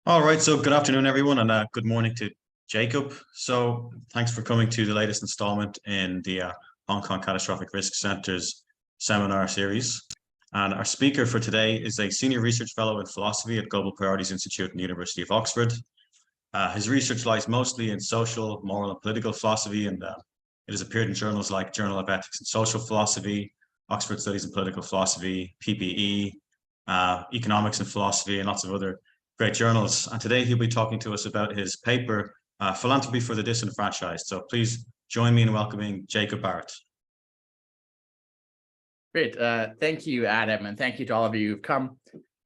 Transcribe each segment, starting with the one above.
All right, so good afternoon, everyone, and good morning to Jacob. So thanks for coming to the latest installment in the Hong Kong Catastrophic Risk Centre's seminar series. And our speaker for today is a senior research fellow in philosophy at Global Priorities Institute in the University of Oxford. His research lies mostly in social, moral, and political philosophy, and it has appeared in journals like Journal of Ethics and Social Philosophy, Oxford Studies in Political Philosophy, PPE, Economics and Philosophy, and lots of other great journals. And today he'll be talking to us about his paper, Philanthropy for the Disenfranchised. So please join me in welcoming Jacob Barrett. Great. Thank you, Adam, and thank you to all of you who've come.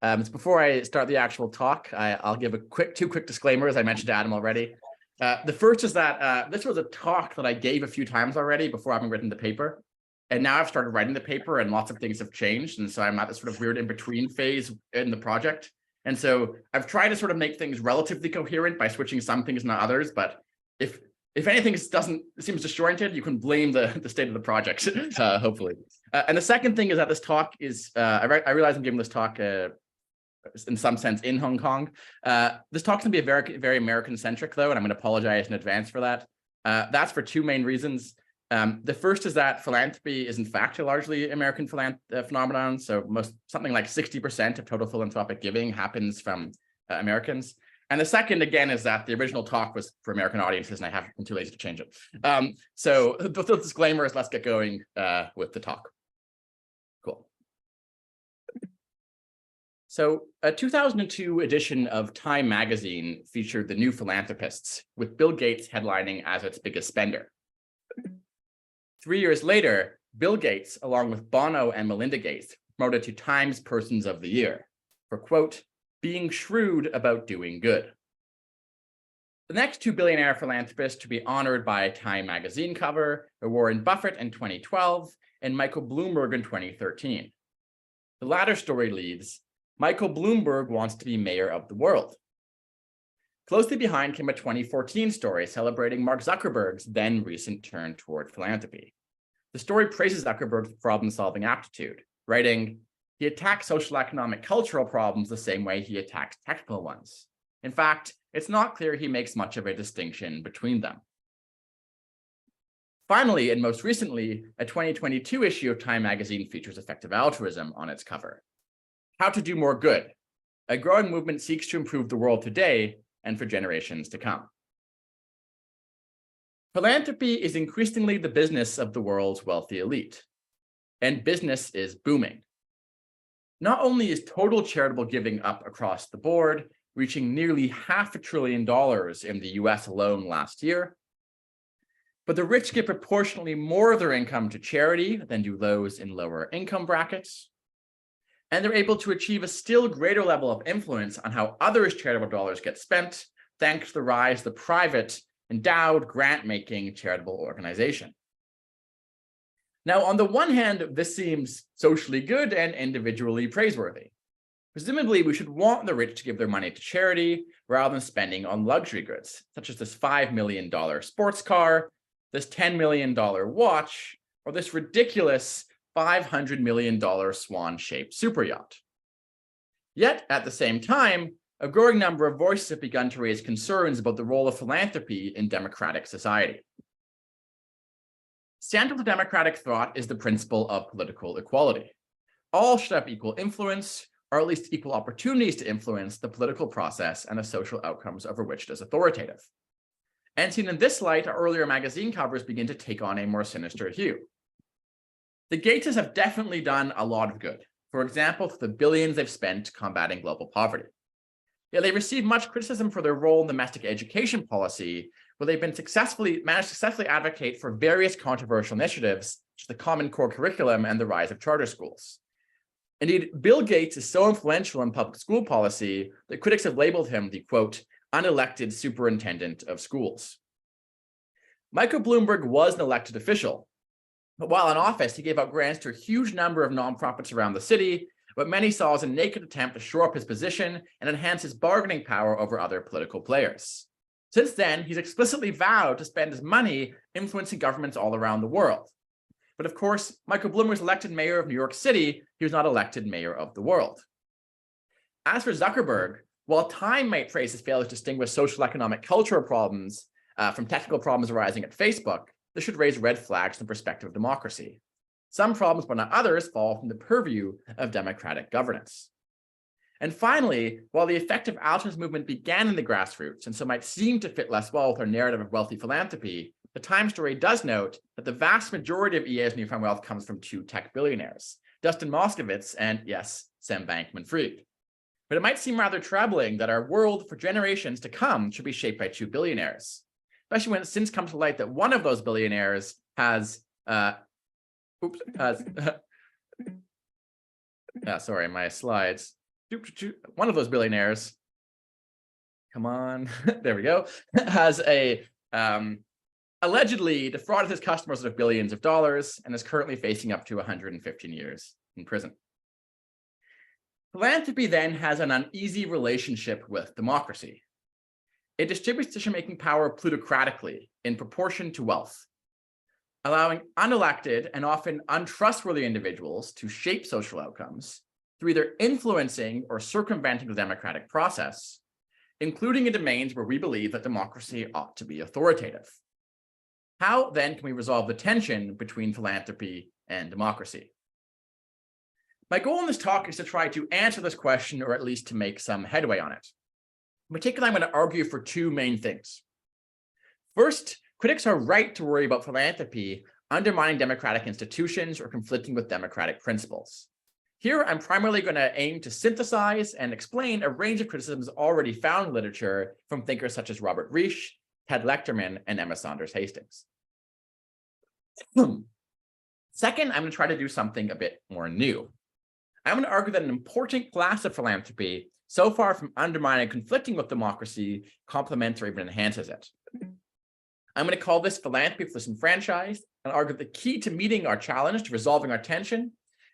Before I start the actual talk, I'll give two quick disclaimers. I mentioned to Adam already. The first is that this was a talk that I gave a few times already before having written the paper. And now I've started writing the paper and lots of things have changed. And so I'm at this sort of weird in-between phase in the project. And so I've tried to sort of make things relatively coherent by switching some things, not others. But if anything seems disjointed, you can blame the state of the project, hopefully. And the second thing is that this talk is, I realize I'm giving this talk in some sense in Hong Kong. This talk's gonna be a very, very American-centric though, and I'm gonna apologize in advance for that. That's for two main reasons. The first is that philanthropy is in fact a largely American phenomenon. So something like 60% of total philanthropic giving happens from Americans. And the second, again, is that the original talk was for American audiences and I haven't been too lazy to change it. So the disclaimer is let's get going with the talk. Cool. So a 2002 edition of Time magazine featured the New Philanthropists, with Bill Gates headlining as its biggest spender. 3 years later, Bill Gates, along with Bono and Melinda Gates, promoted to Time's Persons of the Year for, quote, being shrewd about doing good. The next two billionaire philanthropists to be honored by a Time magazine cover were Warren Buffett in 2012 and Michael Bloomberg in 2013. The latter story reads, Michael Bloomberg wants to be mayor of the world. Closely behind came a 2014 story celebrating Mark Zuckerberg's then recent turn toward philanthropy. The story praises Zuckerberg's problem-solving aptitude, writing, he attacks social, economic, cultural problems the same way he attacks technical ones. In fact, it's not clear he makes much of a distinction between them. Finally, and most recently, a 2022 issue of Time magazine features effective altruism on its cover. How to do more good. A growing movement seeks to improve the world today and for generations to come. Philanthropy is increasingly the business of the world's wealthy elite, and business is booming. Not only is total charitable giving up across the board, reaching nearly $500 billion in the US alone last year, but the rich give proportionally more of their income to charity than do those in lower income brackets, and they're able to achieve a still greater level of influence on how others' charitable dollars get spent, thanks to the rise of the private, endowed, grant-making charitable organization. Now, on the one hand, this seems socially good and individually praiseworthy. Presumably, we should want the rich to give their money to charity rather than spending on luxury goods, such as this $5 million sports car, this $10 million watch, or this ridiculous $500 million swan-shaped super yacht. Yet, at the same time, a growing number of voices have begun to raise concerns about the role of philanthropy in democratic society. Central to democratic thought is the principle of political equality. All should have equal influence, or at least equal opportunities to influence the political process and the social outcomes over which it is authoritative. And seen in this light, our earlier magazine covers begin to take on a more sinister hue. The Gateses have definitely done a lot of good. For example, for the billions they've spent combating global poverty. Yet they receive much criticism for their role in domestic education policy, where they've been managed to successfully advocate for various controversial initiatives, such as the Common Core curriculum and the rise of charter schools. Indeed, Bill Gates is so influential in public school policy that critics have labeled him the, quote, unelected superintendent of schools. Michael Bloomberg was an elected official, but while in office, he gave out grants to a huge number of nonprofits around the city, what many saw as a naked attempt to shore up his position and enhance his bargaining power over other political players. Since then, he's explicitly vowed to spend his money influencing governments all around the world. But of course, Michael Bloomberg was elected mayor of New York City. He was not elected mayor of the world. As for Zuckerberg, While time might praise his failure to distinguish social, economic, cultural problems from technical problems arising at Facebook, this should raise red flags from the perspective of democracy. Some problems, but not others, fall from the purview of democratic governance. And finally, while the effective altruism movement began in the grassroots and so might seem to fit less well with our narrative of wealthy philanthropy, the Times story does note that the vast majority of EA's newfound wealth comes from two tech billionaires, Dustin Moskovitz and, yes, Sam Bankman-Fried. But it might seem rather troubling that our world for generations to come should be shaped by two billionaires, especially when it since comes to light that one of those billionaires has, sorry, my slides. One of those billionaires, come on, there we go, has allegedly defrauded his customers of billions of dollars and is currently facing up to 115 years in prison. Philanthropy then has an uneasy relationship with democracy. It distributes decision-making power plutocratically in proportion to wealth, allowing unelected and often untrustworthy individuals to shape social outcomes through either influencing or circumventing the democratic process, including in domains where we believe that democracy ought to be authoritative. How then can we resolve the tension between philanthropy and democracy? My goal in this talk is to try to answer this question, or at least to make some headway on it. In particular, I'm going to argue for two main things. First, critics are right to worry about philanthropy undermining democratic institutions or conflicting with democratic principles. Here, I'm primarily going to aim to synthesize and explain a range of criticisms already found in literature from thinkers such as Robert Reich, Ted Lechterman, and Emma Saunders Hastings. Second, I'm going to try to do something a bit more new. I'm going to argue that an important class of philanthropy, so far from undermining and conflicting with democracy, complementary but enhances it. I'm going to call this philanthropy for disenfranchised, and argue that the key to meeting our challenge, to resolving our tension,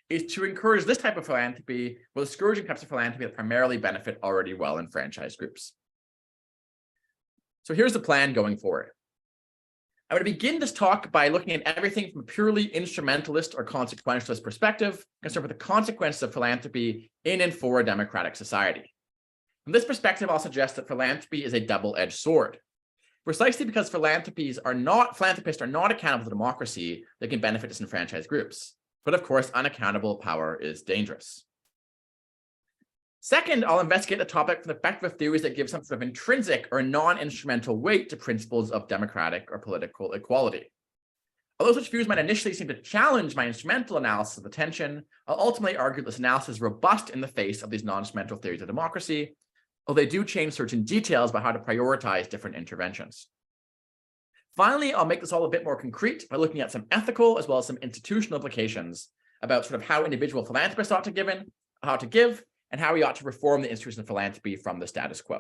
is to encourage this type of philanthropy while discouraging types of philanthropy that primarily benefit already well-enfranchised groups. So here's the plan going forward. I'm going to begin this talk by looking at everything from a purely instrumentalist or consequentialist perspective, concerned with the consequences of philanthropy in and for a democratic society. From this perspective, I'll suggest that philanthropy is a double-edged sword. Precisely because philanthropists are not accountable to democracy, they can benefit disenfranchised groups. But of course, unaccountable power is dangerous. Second, I'll investigate the topic from the perspective of theories that give some sort of intrinsic or non-instrumental weight to principles of democratic or political equality. Although such views might initially seem to challenge my instrumental analysis of the tension, I'll ultimately argue this analysis is robust in the face of these non-instrumental theories of democracy, although they do change certain details about how to prioritize different interventions. Finally, I'll make this all a bit more concrete by looking at some ethical as well as some institutional implications about sort of how individual philanthropists ought to give, and how we ought to reform the institution of philanthropy from the status quo.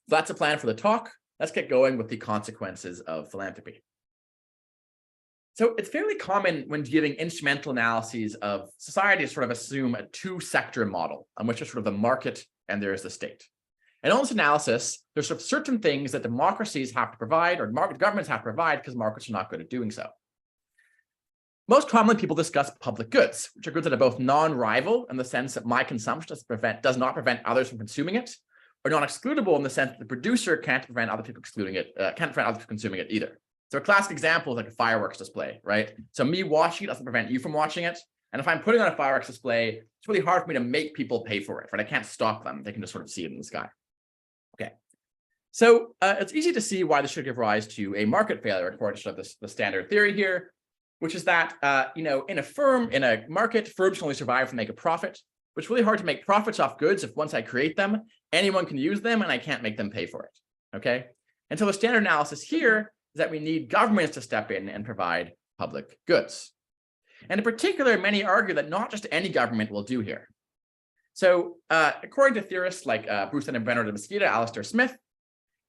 So that's a plan for the talk. Let's get going with the consequences of philanthropy. So it's fairly common when giving instrumental analyses of society to sort of assume a two-sector model on which there's sort of the market and there is the state. And on this analysis, there's sort of certain things that democracies have to provide or governments have to provide because markets are not good at doing so. Most commonly, people discuss public goods, which are goods that are both non-rival in the sense that my consumption does not prevent others from consuming it, or non-excludable in the sense that the producer can't prevent other people consuming it either. So a classic example is like a fireworks display, right? So me watching it doesn't prevent you from watching it. And if I'm putting on a fireworks display, it's really hard for me to make people pay for it, right? I can't stop them. They can just sort of see it in the sky. Okay. So it's easy to see why this should give rise to a market failure according to the standard theory here, which is that, in a market, firms can only survive if they make a profit. But it's really hard to make profits off goods if once I create them, anyone can use them and I can't make them pay for it, okay? And so the standard analysis here is that we need governments to step in and provide public goods. And in particular, many argue that not just any government will do here. So according to theorists like Bruce and Bernard de Mesquita, Alistair Smith,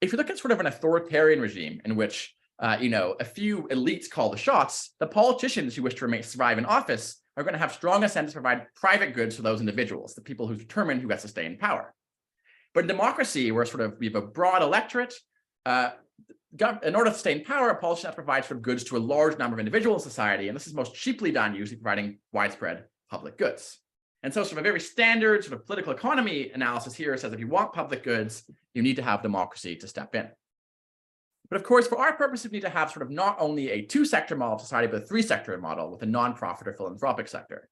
if you look at sort of an authoritarian regime in which a few elites call the shots, the politicians who wish to survive in office are going to have strong incentives to provide private goods to those individuals, the people who determine who gets to stay in power. But in democracy, where we have a broad electorate, in order to stay in power, a politician has to provide sort of goods to a large number of individuals in society, and this is most cheaply done usually providing widespread public goods. And so sort of a very standard sort of political economy analysis here says if you want public goods, you need to have democracy to step in. But of course, for our purposes, we need to have sort of not only a two-sector model of society, but a three-sector model with a non-profit or philanthropic sector.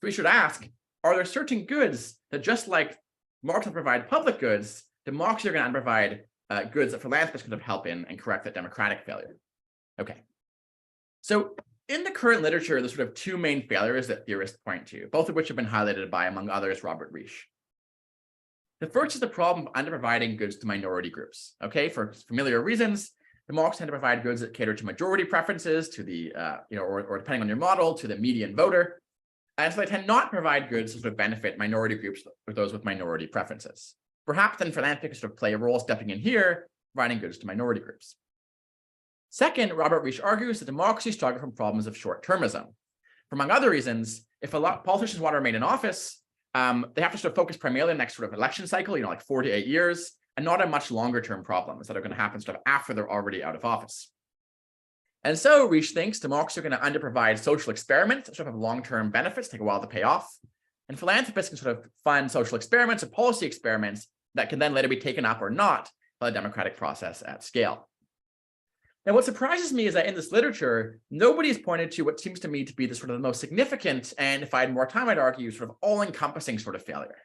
So we should ask, are there certain goods that just like markets provide public goods, democracy are going to provide goods that philanthropists could help in and correct that democratic failure? Okay. So in the current literature, there's sort of two main failures that theorists point to, both of which have been highlighted by, among others, Robert Reich. The first is the problem of underproviding goods to minority groups. Okay, for familiar reasons, democracies tend to provide goods that cater to majority preferences, to the, or depending on your model, to the median voter. And so they tend not to provide goods that sort of benefit minority groups or those with minority preferences. Perhaps then philanthropists sort of play a role stepping in here, providing goods to minority groups. Second, Robert Reich argues that democracies struggle from problems of short-termism. For among other reasons, if a lot of politicians want to remain in office, they have to sort of focus primarily on the next sort of election cycle, like 4 to 8 years, and not on much longer-term problems that are going to happen sort of after they're already out of office. And so Reich thinks democracies are going to underprovide social experiments that sort of have long-term benefits, take a while to pay off. And philanthropists can sort of fund social experiments or policy experiments that can then later be taken up or not by the democratic process at scale. Now, what surprises me is that in this literature, nobody has pointed to what seems to me to be the sort of the most significant, and if I had more time, I'd argue, sort of all-encompassing sort of failure.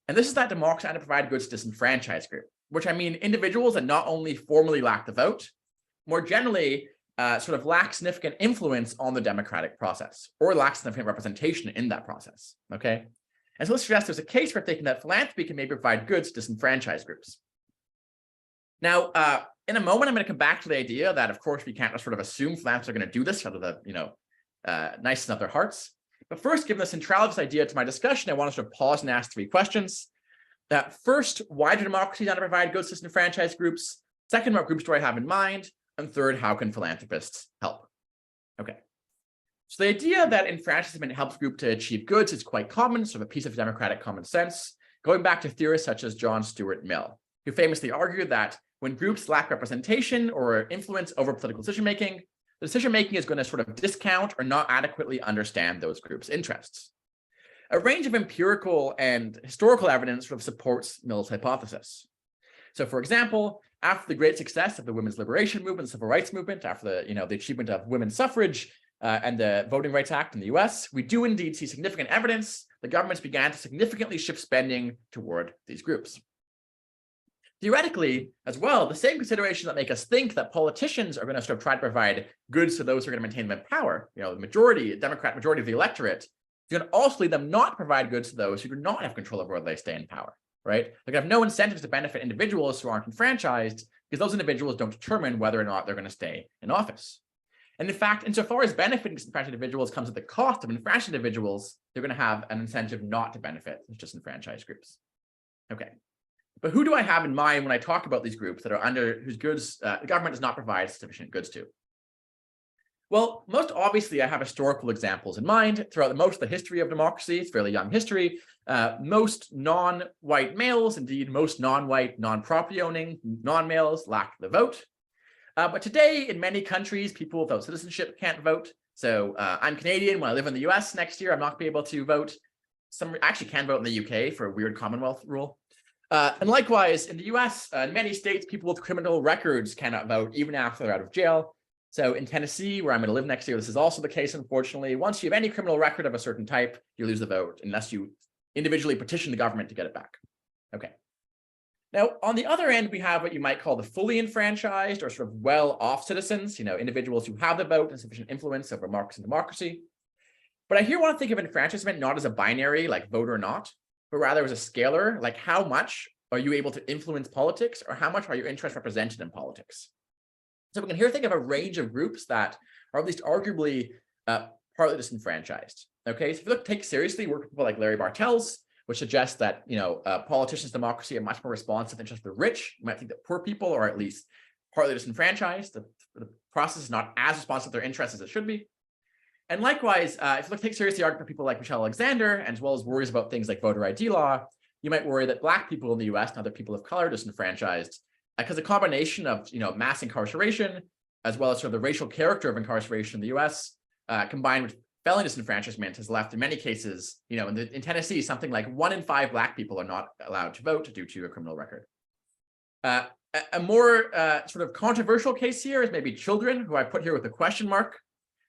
And this is that democracy underprovide goods to disenfranchised group, which I mean individuals that not only formally lack the vote, more generally sort of lack significant influence on the democratic process or lack significant representation in that process, okay? And so let's suggest there's a case for thinking that philanthropy can maybe provide goods to disenfranchised groups. Now, in a moment, I'm going to come back to the idea that, of course, we can't just sort of assume philanthropists are going to do this out of the, niceness of their hearts. But first, given the centrality of this idea to my discussion, I want to sort of pause and ask 3 questions. First, why do democracies not provide goods to disenfranchised groups? Second, what groups do I have in mind? And third, how can philanthropists help? Okay. So the idea that enfranchisement helps groups to achieve goods is quite common, sort of a piece of democratic common sense, going back to theorists such as John Stuart Mill, who famously argued that when groups lack representation or influence over political decision-making, the decision-making is going to sort of discount or not adequately understand those groups' interests. A range of empirical and historical evidence sort of supports Mill's hypothesis. So, for example, after the great success of the women's liberation movement, the civil rights movement, after the achievement of women's suffrage and the Voting Rights Act in the US, we do indeed see significant evidence that governments began to significantly shift spending toward these groups. Theoretically, as well, the same considerations that make us think that politicians are going to sort of try to provide goods to those who are going to maintain them in power, the Democrat majority of the electorate, is going to also lead them not to provide goods to those who do not have control over whether they stay in power, right? They're going to have no incentives to benefit individuals who aren't enfranchised because those individuals don't determine whether or not they're going to stay in office. And in fact, insofar as benefiting disenfranchised individuals comes at the cost of enfranchised individuals, they're going to have an incentive not to benefit disenfranchised groups. Okay. But who do I have in mind when I talk about these groups that are whose goods the government does not provide sufficient goods to? Well, most obviously, I have historical examples in mind. Throughout most of the history of democracy, it's fairly young history, most non-white males, indeed most non-white, non-property owning, non-males lack the vote. But today, in many countries, people without citizenship can't vote. So I'm Canadian. When I live in the US next year, I'm not going to be able to vote. Some actually can vote in the UK for a weird Commonwealth rule. And likewise, in the US, in many states, people with criminal records cannot vote even after they're out of jail. So in Tennessee, where I'm going to live next year, this is also the case, unfortunately. Once you have any criminal record of a certain type, you lose the vote unless you individually petition the government to get it back. Okay. Now, on the other end, we have what you might call the fully enfranchised or sort of well-off citizens, individuals who have the vote and sufficient influence over markets and democracy. But I here want to think of enfranchisement not as a binary, like vote or not, but rather as a scalar, like how much are you able to influence politics or how much are your interests represented in politics? So we can here think of a range of groups that are at least arguably partly disenfranchised. Okay, so if you take seriously work with people like Larry Bartels, which suggests that politicians' democracy are much more responsive to the interests of the rich. You might think that poor people are at least partly disenfranchised. The process is not as responsive to their interests as it should be. And likewise, if you take seriously argument for people like Michelle Alexander, and as well as worries about things like voter ID law, you might worry that Black people in the US and other people of color are disenfranchised because a combination of mass incarceration, as well as sort of the racial character of incarceration in the US, combined with felony disenfranchisement has left, in many cases, in Tennessee, something like 1 in 5 Black people are not allowed to vote due to a criminal record. A more sort of controversial case here is maybe children, who I put here with a question mark.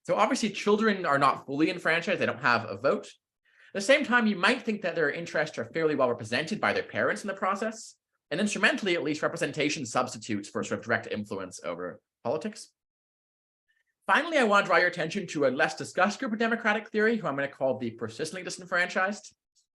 So obviously, children are not fully enfranchised. They don't have a vote. At the same time, you might think that their interests are fairly well represented by their parents in the process. And instrumentally, at least, representation substitutes for sort of direct influence over politics. Finally, I want to draw your attention to a less discussed group of democratic theory, who I'm going to call the persistently disenfranchised.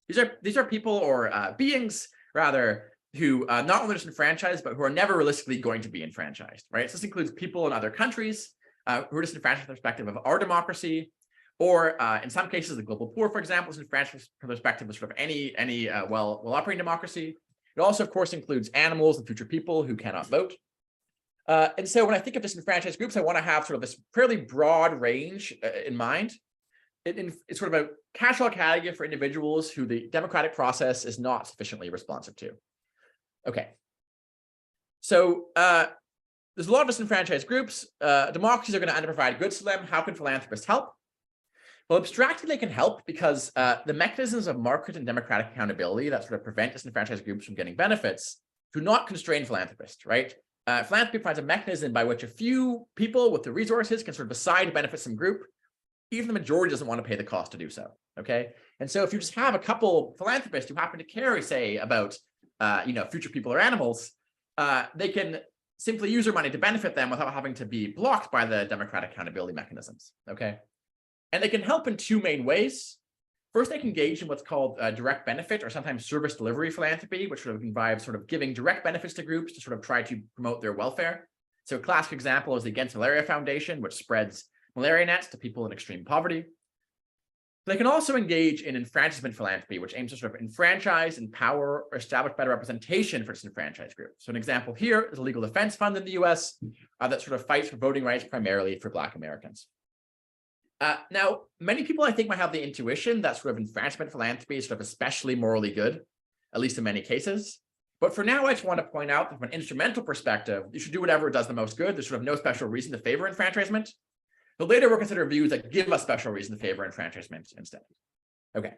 These are people, or beings, rather, who not only are disenfranchised, but who are never realistically going to be enfranchised, right? So this includes people in other countries who are disenfranchised from the perspective of our democracy, or in some cases, the global poor, for example, is disenfranchised from the perspective of sort of any well-operating democracy. It also, of course, includes animals and future people who cannot vote. And so when I think of disenfranchised groups, I want to have sort of this fairly broad range in mind. It's sort of a catch-all category for individuals who the democratic process is not sufficiently responsive to. Okay. So there's a lot of disenfranchised groups. Democracies are going to underprovide goods to them. How can philanthropists help? Well, abstractly, they can help because the mechanisms of market and democratic accountability that sort of prevent disenfranchised groups from getting benefits do not constrain philanthropists, right? Philanthropy provides a mechanism by which a few people with the resources can sort of decide to benefit some group, even the majority doesn't want to pay the cost to do so, okay? And so if you just have a couple philanthropists who happen to care, say, about future people or animals, they can simply use their money to benefit them without having to be blocked by the democratic accountability mechanisms, okay? And they can help in 2 main ways. First, they can engage in what's called direct benefit, or sometimes service delivery philanthropy, which sort of involves sort of giving direct benefits to groups to sort of try to promote their welfare. So a classic example is the Against Malaria Foundation, which spreads malaria nets to people in extreme poverty. They can also engage in enfranchisement philanthropy, which aims to sort of enfranchise, empower, or establish better representation for disenfranchised groups. So an example here is a legal defense fund in the US that sort of fights for voting rights primarily for Black Americans. Now, many people, I think, might have the intuition that sort of enfranchisement philanthropy is sort of especially morally good, at least in many cases. But for now, I just want to point out that from an instrumental perspective, you should do whatever does the most good. There's sort of no special reason to favor enfranchisement. But later, we'll consider views that give a special reason to favor enfranchisement instead. Okay.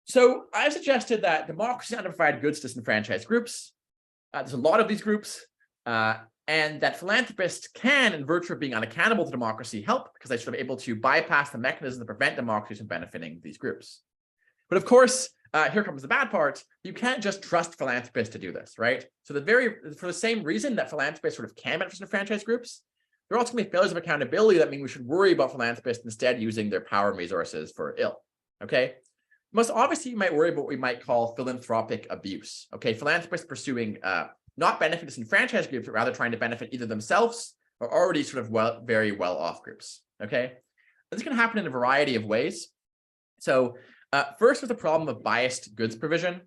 So I've suggested that democracy underprovide goods to disenfranchised groups. There's a lot of these groups. And that philanthropists can, in virtue of being unaccountable to democracy, help because they're sort of able to bypass the mechanisms that prevent democracies from benefiting these groups. But of course, here comes the bad part. You can't just trust philanthropists to do this, right? So for the same reason that philanthropists sort of can benefit from franchise groups, there are also going to be failures of accountability that mean we should worry about philanthropists instead using their power and resources for ill, okay? Most obviously, you might worry about what we might call philanthropic abuse, okay? Philanthropists pursuing not benefit disenfranchised groups, but rather trying to benefit either themselves or already sort of very well-off groups, okay? This can happen in a variety of ways. So first, with the problem of biased goods provision.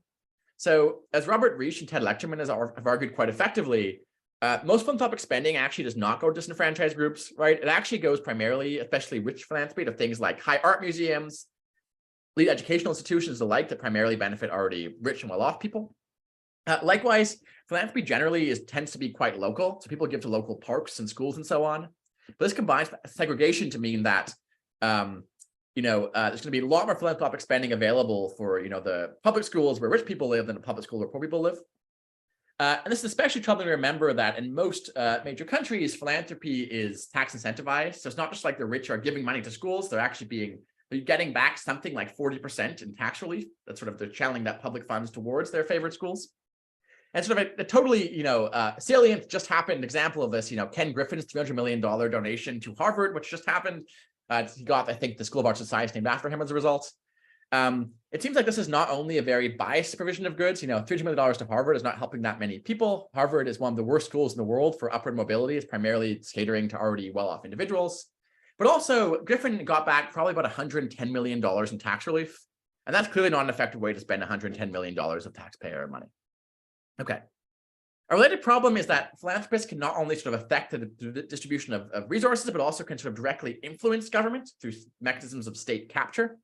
So as Robert Reich and Ted Lechterman have argued quite effectively, most philanthropic spending actually does not go to disenfranchised groups, right? It actually goes primarily, especially rich philanthropy, to things like high art museums, lead educational institutions alike that primarily benefit already rich and well-off people. Likewise, philanthropy generally tends to be quite local. So people give to local parks and schools and so on. But this combines segregation to mean that there's going to be a lot more philanthropic spending available for the public schools where rich people live than the public school where poor people live. And this is especially troubling to remember that in most major countries, philanthropy is tax incentivized. So it's not just like the rich are giving money to schools; they're getting back something like 40% in tax relief. That's sort of they're channeling that public funds towards their favorite schools. And sort of a totally, salient just happened example of this, Ken Griffin's $300 million donation to Harvard, which just happened. He got, I think, the School of Arts and Science named after him as a result. It seems like this is not only a very biased provision of goods. $300 million to Harvard is not helping that many people. Harvard is one of the worst schools in the world for upward mobility. It's primarily catering to already well-off individuals. But also, Griffin got back probably about $110 million in tax relief. And that's clearly not an effective way to spend $110 million of taxpayer money. Okay. A related problem is that philanthropists can not only sort of affect the distribution of resources, but also can sort of directly influence government through mechanisms of state capture.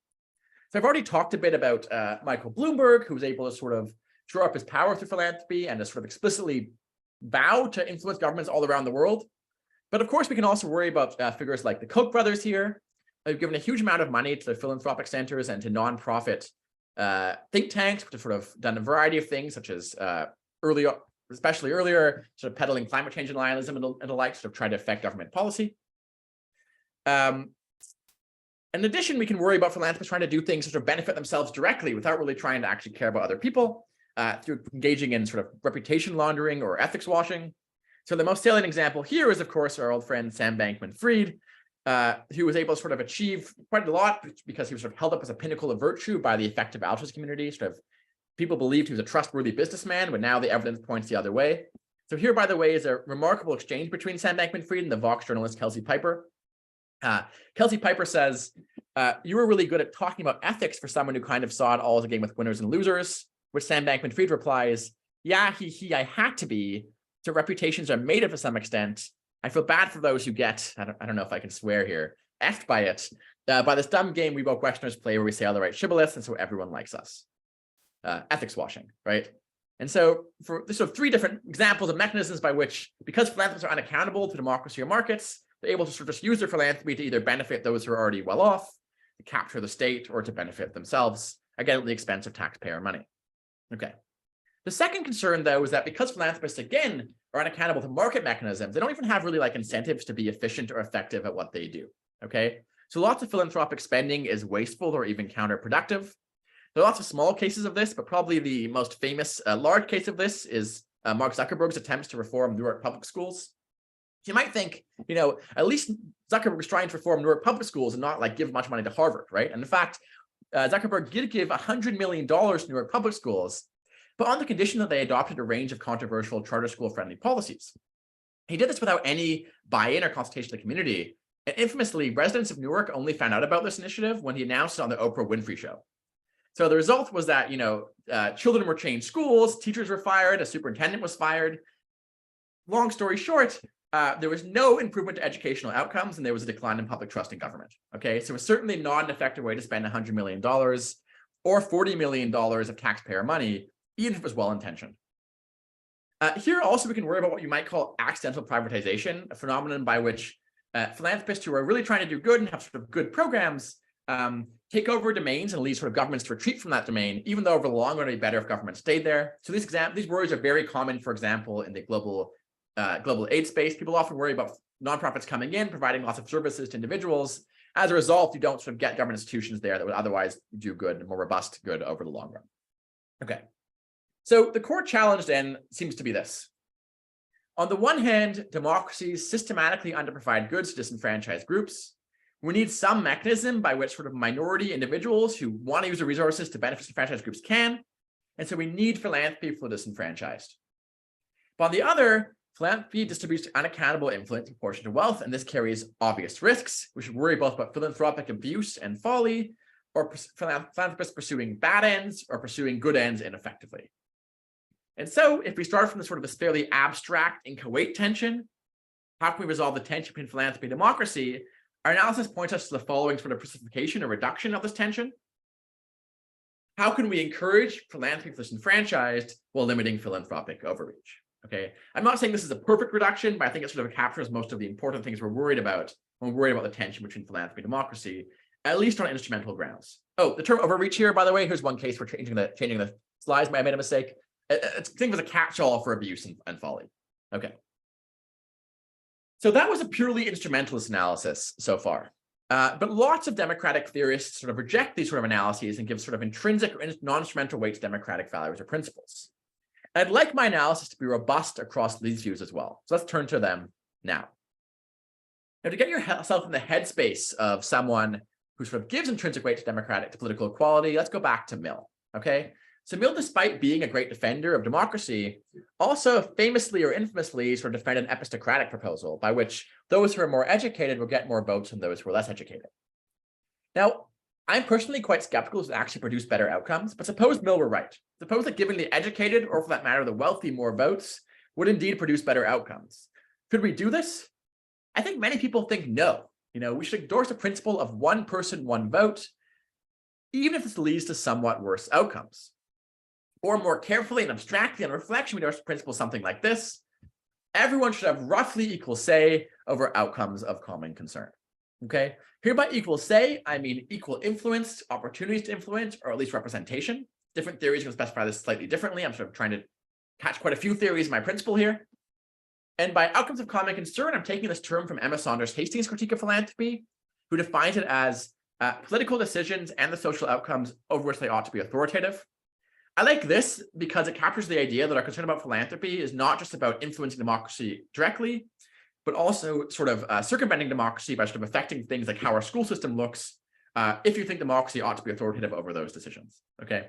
So I've already talked a bit about Michael Bloomberg, who was able to sort of shore up his power through philanthropy and to sort of explicitly vow to influence governments all around the world. But of course, we can also worry about figures like the Koch brothers here, They've given a huge amount of money to the philanthropic centers and to nonprofit think tanks, which have sort of done a variety of things, such as especially earlier, sort of peddling climate change denialism and the like, sort of try to affect government policy. In addition, we can worry about philanthropists trying to do things to sort of benefit themselves directly without really trying to actually care about other people, through engaging in sort of reputation laundering or ethics washing. So the most salient example here is, of course, our old friend Sam Bankman-Fried, who was able to sort of achieve quite a lot because he was sort of held up as a pinnacle of virtue by the effective altruist community. Sort of people believed he was a trustworthy businessman, but now the evidence points the other way. So here, by the way, is a remarkable exchange between Sam Bankman-Fried and the Vox journalist Kelsey Piper. Kelsey Piper says, you were really good at talking about ethics for someone who kind of saw it all as a game with winners and losers, which Sam Bankman-Fried replies, yeah, I had to be. So reputations are made up to some extent. I feel bad for those who get, I don't know if I can swear here, effed by it, by this dumb game we woke Westerners play where we say all the right shibboleths and so everyone likes us. Ethics washing, right? And so for this sort of 3 different examples of mechanisms by which, because philanthropists are unaccountable to democracy or markets, they're able to sort of just use their philanthropy to either benefit those who are already well off, to capture the state, or to benefit themselves, again, at the expense of taxpayer money. Okay. The second concern, though, is that because philanthropists, again, are unaccountable to market mechanisms, they don't even have really like incentives to be efficient or effective at what they do. Okay. So lots of philanthropic spending is wasteful or even counterproductive. There are lots of small cases of this, but probably the most famous large case of this is Mark Zuckerberg's attempts to reform Newark public schools. You might think, at least Zuckerberg was trying to reform Newark public schools and not like give much money to Harvard, right? And in fact, Zuckerberg did give $100 million to Newark public schools, but on the condition that they adopted a range of controversial charter school friendly policies. He did this without any buy-in or consultation of the community. And infamously, residents of Newark only found out about this initiative when he announced it on the Oprah Winfrey Show. So the result was that, children were changed schools, teachers were fired, a superintendent was fired. Long story short, there was no improvement to educational outcomes, and there was a decline in public trust in government. Okay, so it's certainly not an effective way to spend $100 million or $40 million of taxpayer money, even if it was well-intentioned. Here also, we can worry about what you might call accidental privatization, a phenomenon by which philanthropists who are really trying to do good and have sort of good programs take over domains and lead sort of governments to retreat from that domain, even though over the long run it'd be better if government stayed there. So these worries are very common, for example, in the global aid space. People often worry about nonprofits coming in, providing lots of services to individuals. As a result, you don't sort of get government institutions there that would otherwise do good and more robust good over the long run. Okay, so the core challenge then seems to be this. On the one hand, democracies systematically underprovide goods to disenfranchised groups. We need some mechanism by which sort of minority individuals who want to use the resources to benefit disenfranchised groups can. And so we need philanthropy for the disenfranchised. But on the other, philanthropy distributes unaccountable influence in proportion to wealth, and this carries obvious risks. We should worry both about philanthropic abuse and folly, or philanthropists pursuing bad ends or pursuing good ends ineffectively. And so if we start from this sort of this fairly abstract inchoate tension, how can we resolve the tension between philanthropy and democracy? Our analysis points us to the following sort of precipitation or reduction of this tension. How can we encourage philanthropy for the disenfranchised while limiting philanthropic overreach? Okay, I'm not saying this is a perfect reduction, but I think it sort of captures most of the important things we're worried about when we're worried about the tension between philanthropy and democracy, at least on instrumental grounds. Oh, the term overreach here, by the way, here's one case for changing the slides. I made a mistake. I think it was a catch-all for abuse and folly. Okay. So that was a purely instrumentalist analysis so far. But lots of democratic theorists sort of reject these sort of analyses and give sort of intrinsic or non-instrumental weight to democratic values or principles. And I'd like my analysis to be robust across these views as well. So let's turn to them now. Now, to get yourself in the headspace of someone who sort of gives intrinsic weight to political equality, let's go back to Mill, okay? So Mill, despite being a great defender of democracy, also famously or infamously sort of defended an epistocratic proposal by which those who are more educated will get more votes than those who are less educated. Now, I'm personally quite skeptical to actually produce better outcomes, but suppose Mill were right. Suppose that giving the educated, or for that matter, the wealthy more votes would indeed produce better outcomes. Could we do this? I think many people think no. We should endorse the principle of one person, one vote, even if this leads to somewhat worse outcomes. Or more carefully and abstractly on reflection, we endorse the principle something like this. Everyone should have roughly equal say over outcomes of common concern. Okay, here by equal say, I mean equal influence, opportunities to influence, or at least representation. Different theories can specify this slightly differently. I'm sort of trying to catch quite a few theories in my principle here. And by outcomes of common concern, I'm taking this term from Emma Saunders Hastings' critique of philanthropy, who defines it as political decisions and the social outcomes over which they ought to be authoritative. I like this because it captures the idea that our concern about philanthropy is not just about influencing democracy directly, but also sort of circumventing democracy by sort of affecting things like how our school system looks, if you think democracy ought to be authoritative over those decisions. Okay,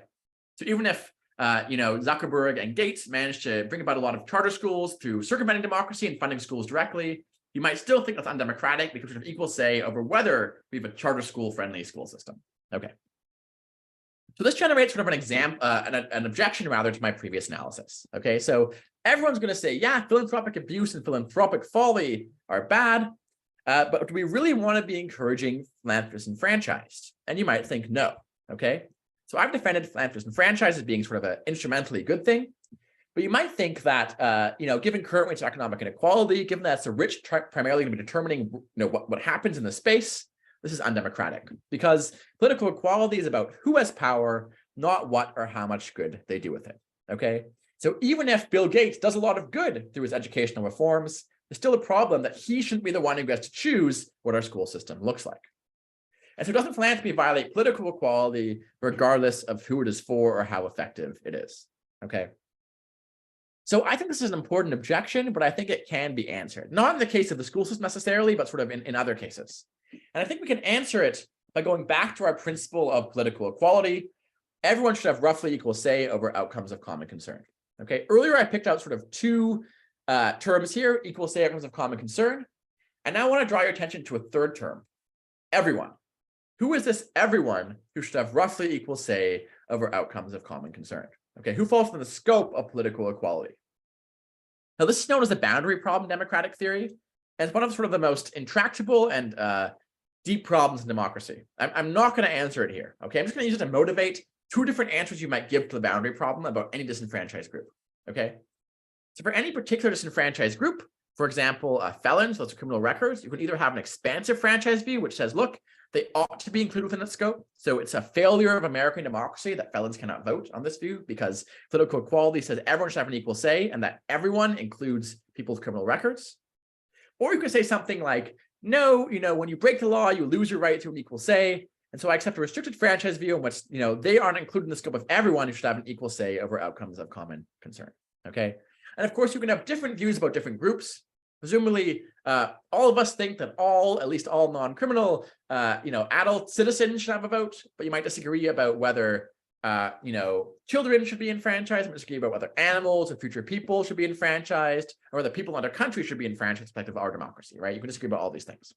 so even if Zuckerberg and Gates managed to bring about a lot of charter schools through circumventing democracy and funding schools directly, you might still think that's undemocratic because we have equal say over whether we have a charter school friendly school system. Okay. So this generates sort of an example, an objection rather to my previous analysis. Okay, so everyone's going to say, yeah, philanthropic abuse and philanthropic folly are bad, but do we really want to be encouraging philanthropists disenfranchised? And you might think no. Okay, so I've defended philanthropists disenfranchised as being sort of an instrumentally good thing, but you might think that given current rates of economic inequality, given that it's the rich primarily going to be determining what happens in the space, this is undemocratic because political equality is about who has power, not what or how much good they do with it. Okay, so even if Bill Gates does a lot of good through his educational reforms, there's still a problem that he shouldn't be the one who gets to choose what our school system looks like. And so doesn't philanthropy violate political equality regardless of who it is for or how effective it is? Okay. So I think this is an important objection, but I think it can be answered. Not in the case of the school system necessarily, but sort of in other cases. And I think we can answer it by going back to our principle of political equality. Everyone should have roughly equal say over outcomes of common concern. Okay, earlier I picked out sort of two terms here, equal say, outcomes of common concern. And now I want to draw your attention to a third term, everyone. Who is this everyone who should have roughly equal say over outcomes of common concern? Okay, who falls within the scope of political equality? Now, this is known as the boundary problem democratic theory, and it's one of sort of the most intractable and deep problems in democracy. I'm not going to answer it here. Okay, I'm just going to use it to motivate two different answers you might give to the boundary problem about any disenfranchised group. Okay, so for any particular disenfranchised group, for example, felons, those are criminal records, you can either have an expansive franchise view, which says, look, they ought to be included within its scope. So it's a failure of American democracy that felons cannot vote on this view because political equality says everyone should have an equal say and that everyone includes people with criminal records. Or you could say something like, no, when you break the law, you lose your right to an equal say. And so I accept a restricted franchise view in which, they aren't included in the scope of everyone who should have an equal say over outcomes of common concern. Okay. And of course, you can have different views about different groups. Presumably, all of us think that at least all non-criminal, adult citizens should have a vote, but you might disagree about whether, children should be enfranchised, you disagree about whether animals and future people should be enfranchised, or whether people in other countries should be enfranchised in respect of our democracy, right? You can disagree about all these things.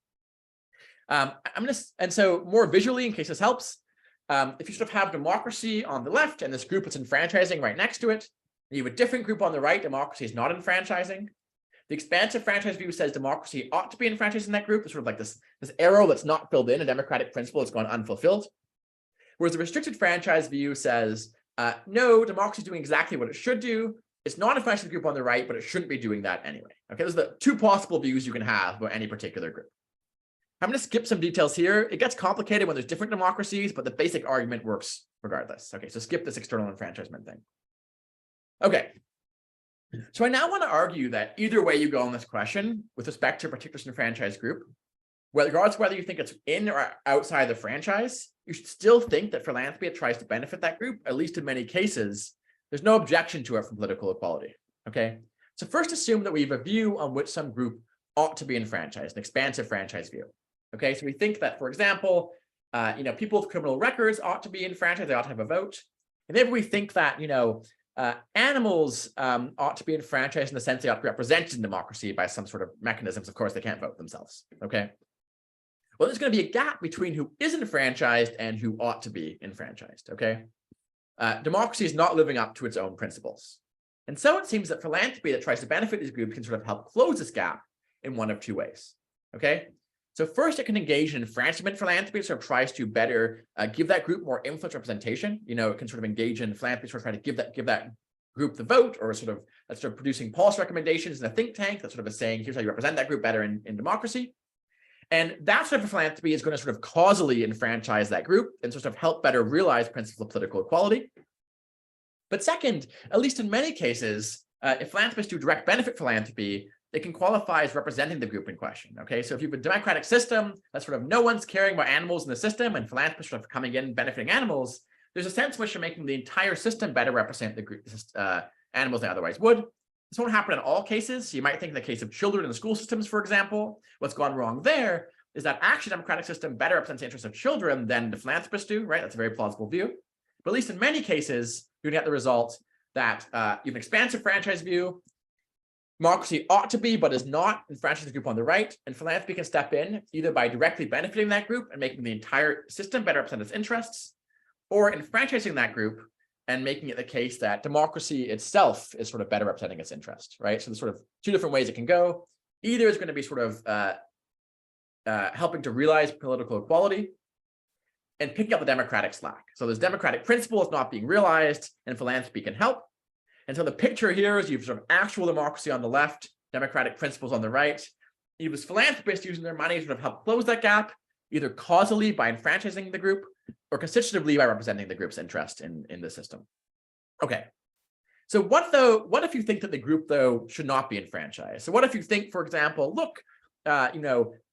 And so more visually, in case this helps, if you sort of have democracy on the left and this group that's enfranchising right next to it, you have a different group on the right, democracy is not enfranchising. The expansive franchise view says democracy ought to be enfranchised in that group. It's sort of like this arrow that's not filled in, a democratic principle that's gone unfulfilled. Whereas the restricted franchise view says, no, democracy is doing exactly what it should do. It's not enfranchised in the group on the right, but it shouldn't be doing that anyway. Okay, those are the two possible views you can have about any particular group. I'm going to skip some details here. It gets complicated when there's different democracies, but the basic argument works regardless. Okay, so skip this external enfranchisement thing. Okay. So I now want to argue that either way you go on this question with respect to a particular disenfranchised group, regardless of whether you think it's in or outside the franchise, you should still think that philanthropy tries to benefit that group, at least in many cases. There's no objection to it from political equality. Okay. So first assume that we have a view on which some group ought to be enfranchised, an expansive franchise view. Okay. So we think that, for example, people with criminal records ought to be enfranchised, they ought to have a vote. And maybe we think that, animals ought to be enfranchised in the sense they ought to be represented in democracy by some sort of mechanisms. Of course, they can't vote themselves. Okay. Well, there's going to be a gap between who isn't enfranchised and who ought to be enfranchised. Okay. Democracy is not living up to its own principles. And so it seems that philanthropy that tries to benefit these groups can sort of help close this gap in one of two ways. Okay. So first, it can engage in enfranchisement philanthropy, sort of tries to better give that group more influence representation. It can sort of engage in philanthropy, sort of try to give that group the vote, or sort of producing policy recommendations in a think tank that sort of is saying, here's how you represent that group better in democracy. And that sort of philanthropy is going to sort of causally enfranchise that group and sort of help better realize principles of political equality. But second, at least in many cases, if philanthropists do direct benefit philanthropy, they can qualify as representing the group in question. Okay, so if you have a democratic system that sort of no one's caring about animals in the system and philanthropists sort of coming in benefiting animals, there's a sense in which you're making the entire system better represent the group, animals they otherwise would. This won't happen in all cases. So you might think in the case of children in the school systems, for example, what's gone wrong there is that actually the democratic system better represents the interests of children than the philanthropists do, right? That's a very plausible view. But at least in many cases, you're gonna get the result that you have an expansive franchise view. Democracy ought to be, but is not, enfranchising the group on the right, and philanthropy can step in either by directly benefiting that group and making the entire system better represent its interests, or enfranchising that group and making it the case that democracy itself is sort of better representing its interest, right? So there's sort of two different ways it can go. Either it's going to be sort of helping to realize political equality and picking up the democratic slack. So this democratic principle is not being realized, and philanthropy can help. And so the picture here is you've sort of actual democracy on the left, democratic principles on the right. You have philanthropists using their money to sort of help close that gap, either causally by enfranchising the group or constitutively by representing the group's interest in the system. Okay, so what if you think that the group, though, should not be enfranchised? So what if you think, for example, look,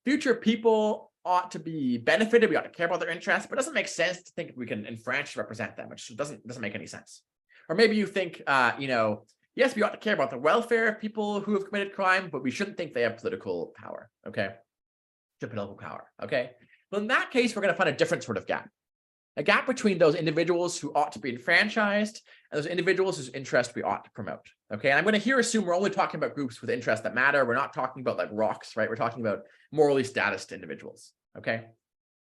future people ought to be benefited, we ought to care about their interests, but it doesn't make sense to think we can enfranchise represent them, which doesn't make any sense. Or maybe you think, yes, we ought to care about the welfare of people who have committed crime, but we shouldn't think they have political power, okay? Political power, okay? Well, in that case, we're going to find a different sort of gap. A gap between those individuals who ought to be enfranchised and those individuals whose interest we ought to promote, okay? And I'm going to here assume we're only talking about groups with interests that matter. We're not talking about like rocks, right? We're talking about morally statused individuals, okay?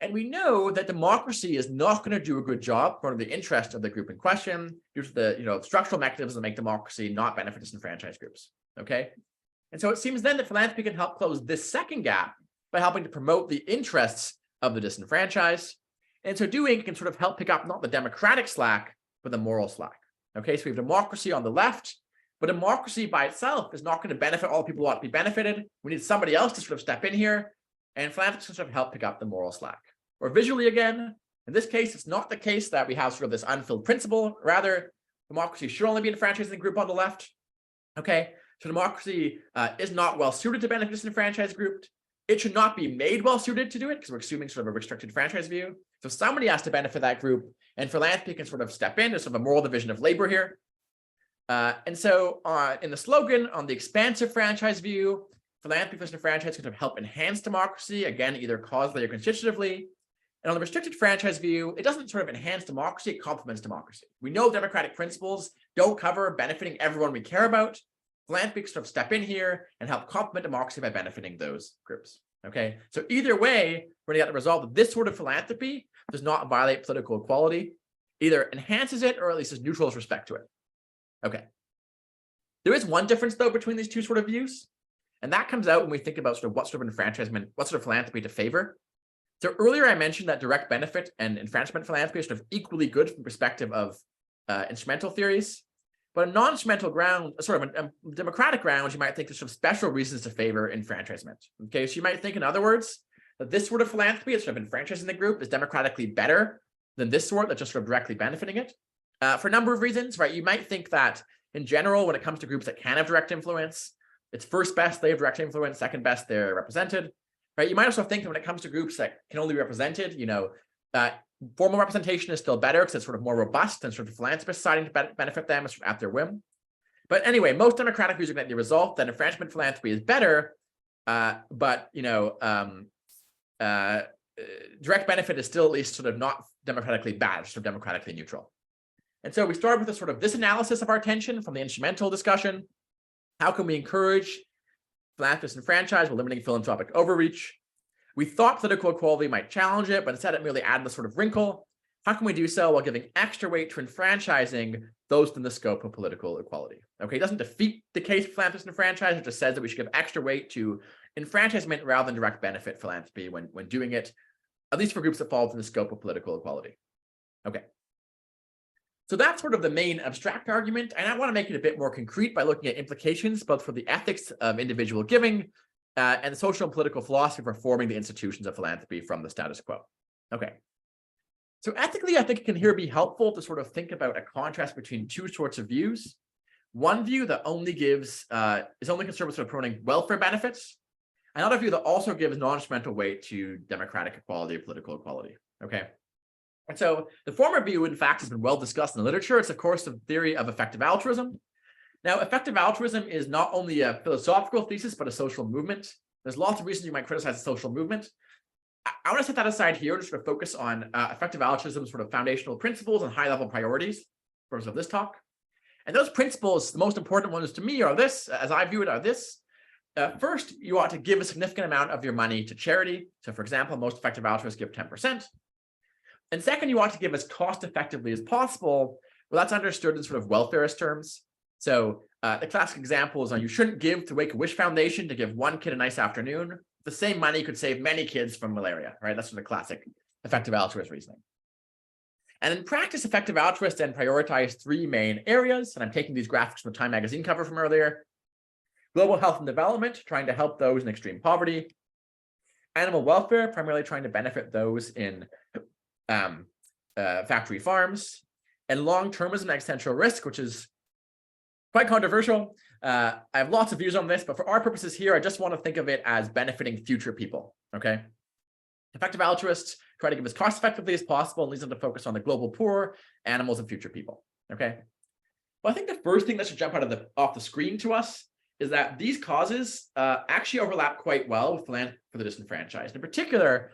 And we know that democracy is not going to do a good job promoting the interest of the group in question due to the structural mechanisms that make democracy not benefit disenfranchised groups. Okay, and so it seems then that philanthropy can help close this second gap by helping to promote the interests of the disenfranchised. And so doing, it can sort of help pick up not the democratic slack, but the moral slack. Okay, so we have democracy on the left, but democracy by itself is not going to benefit all the people who ought to be benefited. We need somebody else to sort of step in here, and philanthropy can sort of help pick up the moral slack. Or visually again, in this case, it's not the case that we have sort of this unfilled principle. Rather, democracy should only be enfranchising the group on the left. Okay, so democracy is not well suited to benefit disenfranchised group. It should not be made well suited to do it because we're assuming sort of a restricted franchise view. So somebody has to benefit that group, and philanthropy can sort of step in. There's sort of a moral division of labor here. And so in the slogan on the expansive franchise view, philanthropy for disenfranchised can sort of help enhance democracy, again, either causally or constitutively. And on the restricted franchise view, it doesn't sort of enhance democracy, it complements democracy. We know democratic principles don't cover benefiting everyone we care about. Philanthropy can sort of step in here and help complement democracy by benefiting those groups. Okay, so either way, we're gonna get the result that this sort of philanthropy does not violate political equality, either enhances it or at least is neutral with respect to it. Okay. There is one difference though between these two sort of views, and that comes out when we think about sort of what sort of enfranchisement, what sort of philanthropy to favor. So earlier I mentioned that direct benefit and enfranchisement philanthropy are sort of equally good from the perspective of instrumental theories. But a non-instrumental ground, sort of a democratic ground, you might think there's some special reasons to favor enfranchisement. Okay, so you might think, in other words, that this sort of philanthropy, is sort of enfranchising the group, is democratically better than this sort that's just sort of directly benefiting it. For a number of reasons, right? You might think that in general, when it comes to groups that can have direct influence, it's first best they have direct influence, second best they're represented. Right? You might also think that when it comes to groups that can only be represented, formal representation is still better because it's sort of more robust and sort of philanthropists deciding to benefit them at their whim. But anyway, most democratic views are going to get the result that enfranchisement philanthropy is better, but direct benefit is still at least sort of not democratically bad, sort of democratically neutral. And so we started with this analysis of our attention from the instrumental discussion. How can we encourage philanthropists and franchise while limiting philanthropic overreach? We thought political equality might challenge it, but instead it merely added a sort of wrinkle. How can we do so while giving extra weight to enfranchising those within the scope of political equality? Okay, it doesn't defeat the case for philanthropists and franchise, it just says that we should give extra weight to enfranchisement rather than direct benefit philanthropy when doing it, at least for groups that fall within the scope of political equality. Okay. So that's sort of the main abstract argument, and I want to make it a bit more concrete by looking at implications both for the ethics of individual giving and the social and political philosophy for forming the institutions of philanthropy from the status quo. Okay. So ethically, I think it can here be helpful to sort of think about a contrast between two sorts of views. One view that only gives, is only concerned with sort of promoting welfare benefits. Another view that also gives non-instrumental weight to democratic equality, political equality. Okay. And so the former view, in fact, has been well discussed in the literature. It's, of course, the theory of effective altruism. Now, effective altruism is not only a philosophical thesis, but a social movement. There's lots of reasons you might criticize the social movement. I want to set that aside here and sort of focus on effective altruism's sort of foundational principles and high-level priorities for purpose of this talk. And those principles, the most important ones to me are this, as I view it, are this. First, you ought to give a significant amount of your money to charity. So, for example, most effective altruists give 10%. And second, you ought to give as cost effectively as possible. Well, that's understood in sort of welfarist terms. So the classic example is you shouldn't give to Make-A-Wish Foundation to give one kid a nice afternoon. The same money could save many kids from malaria, right? That's sort of classic effective altruist reasoning. And in practice, effective altruists then prioritize three main areas. And I'm taking these graphics from the Time magazine cover from earlier. Global health and development, trying to help those in extreme poverty. Animal welfare, primarily trying to benefit those in factory farms. And long-termism and existential risk, which is quite controversial. I have lots of views on this, but for our purposes here, I just want to think of it as benefiting future people, okay? Effective altruists try to give as cost effectively as possible and leads them to focus on the global poor, animals, and future people, okay? Well, I think the first thing that should jump off the screen to us is that these causes actually overlap quite well with philanthropy for the disenfranchised. In particular,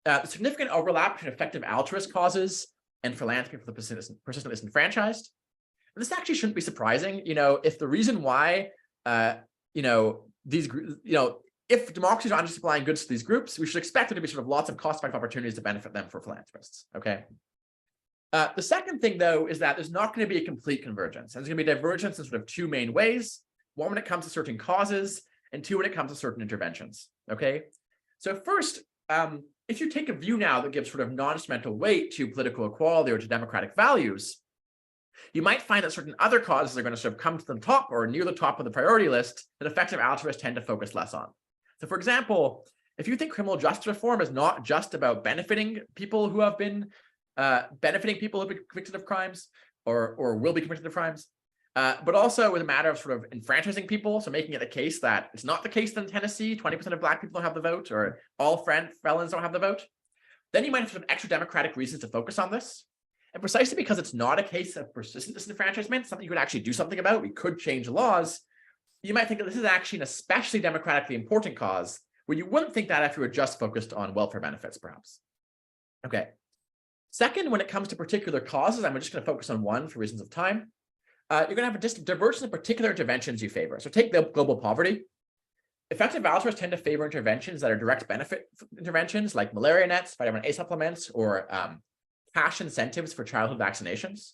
the significant overlap between effective altruist causes and philanthropy for the persistent disenfranchised. And this actually shouldn't be surprising. If the reason why, if democracies are undersupplying goods to these groups, we should expect there to be sort of lots of cost-effective opportunities to benefit them for philanthropists, okay? The second thing, though, is that there's not going to be a complete convergence. And there's going to be divergence in sort of two main ways. One, when it comes to certain causes, and two, when it comes to certain interventions, okay? So first, if you take a view now that gives sort of non-instrumental weight to political equality or to democratic values, you might find that certain other causes are going to sort of come to the top or near the top of the priority list that effective altruists tend to focus less on. So, for example, if you think criminal justice reform is not just about benefiting people who have been convicted of crimes or will be convicted of crimes, but also with a matter of sort of enfranchising people, so making it the case that it's not the case that in Tennessee 20% of Black people don't have the vote or all felons don't have the vote, then you might have sort of extra democratic reasons to focus on this. And precisely because it's not a case of persistent disenfranchisement, something you could actually do something about, we could change the laws, you might think that this is actually an especially democratically important cause where you wouldn't think that if you were just focused on welfare benefits, perhaps. Okay. Second, when it comes to particular causes, I'm just going to focus on one for reasons of time. You're going to have a divergence in particular interventions you favor. So take the global poverty. Effective altruists tend to favor interventions that are direct benefit interventions like malaria nets, vitamin A supplements, or cash incentives for childhood vaccinations.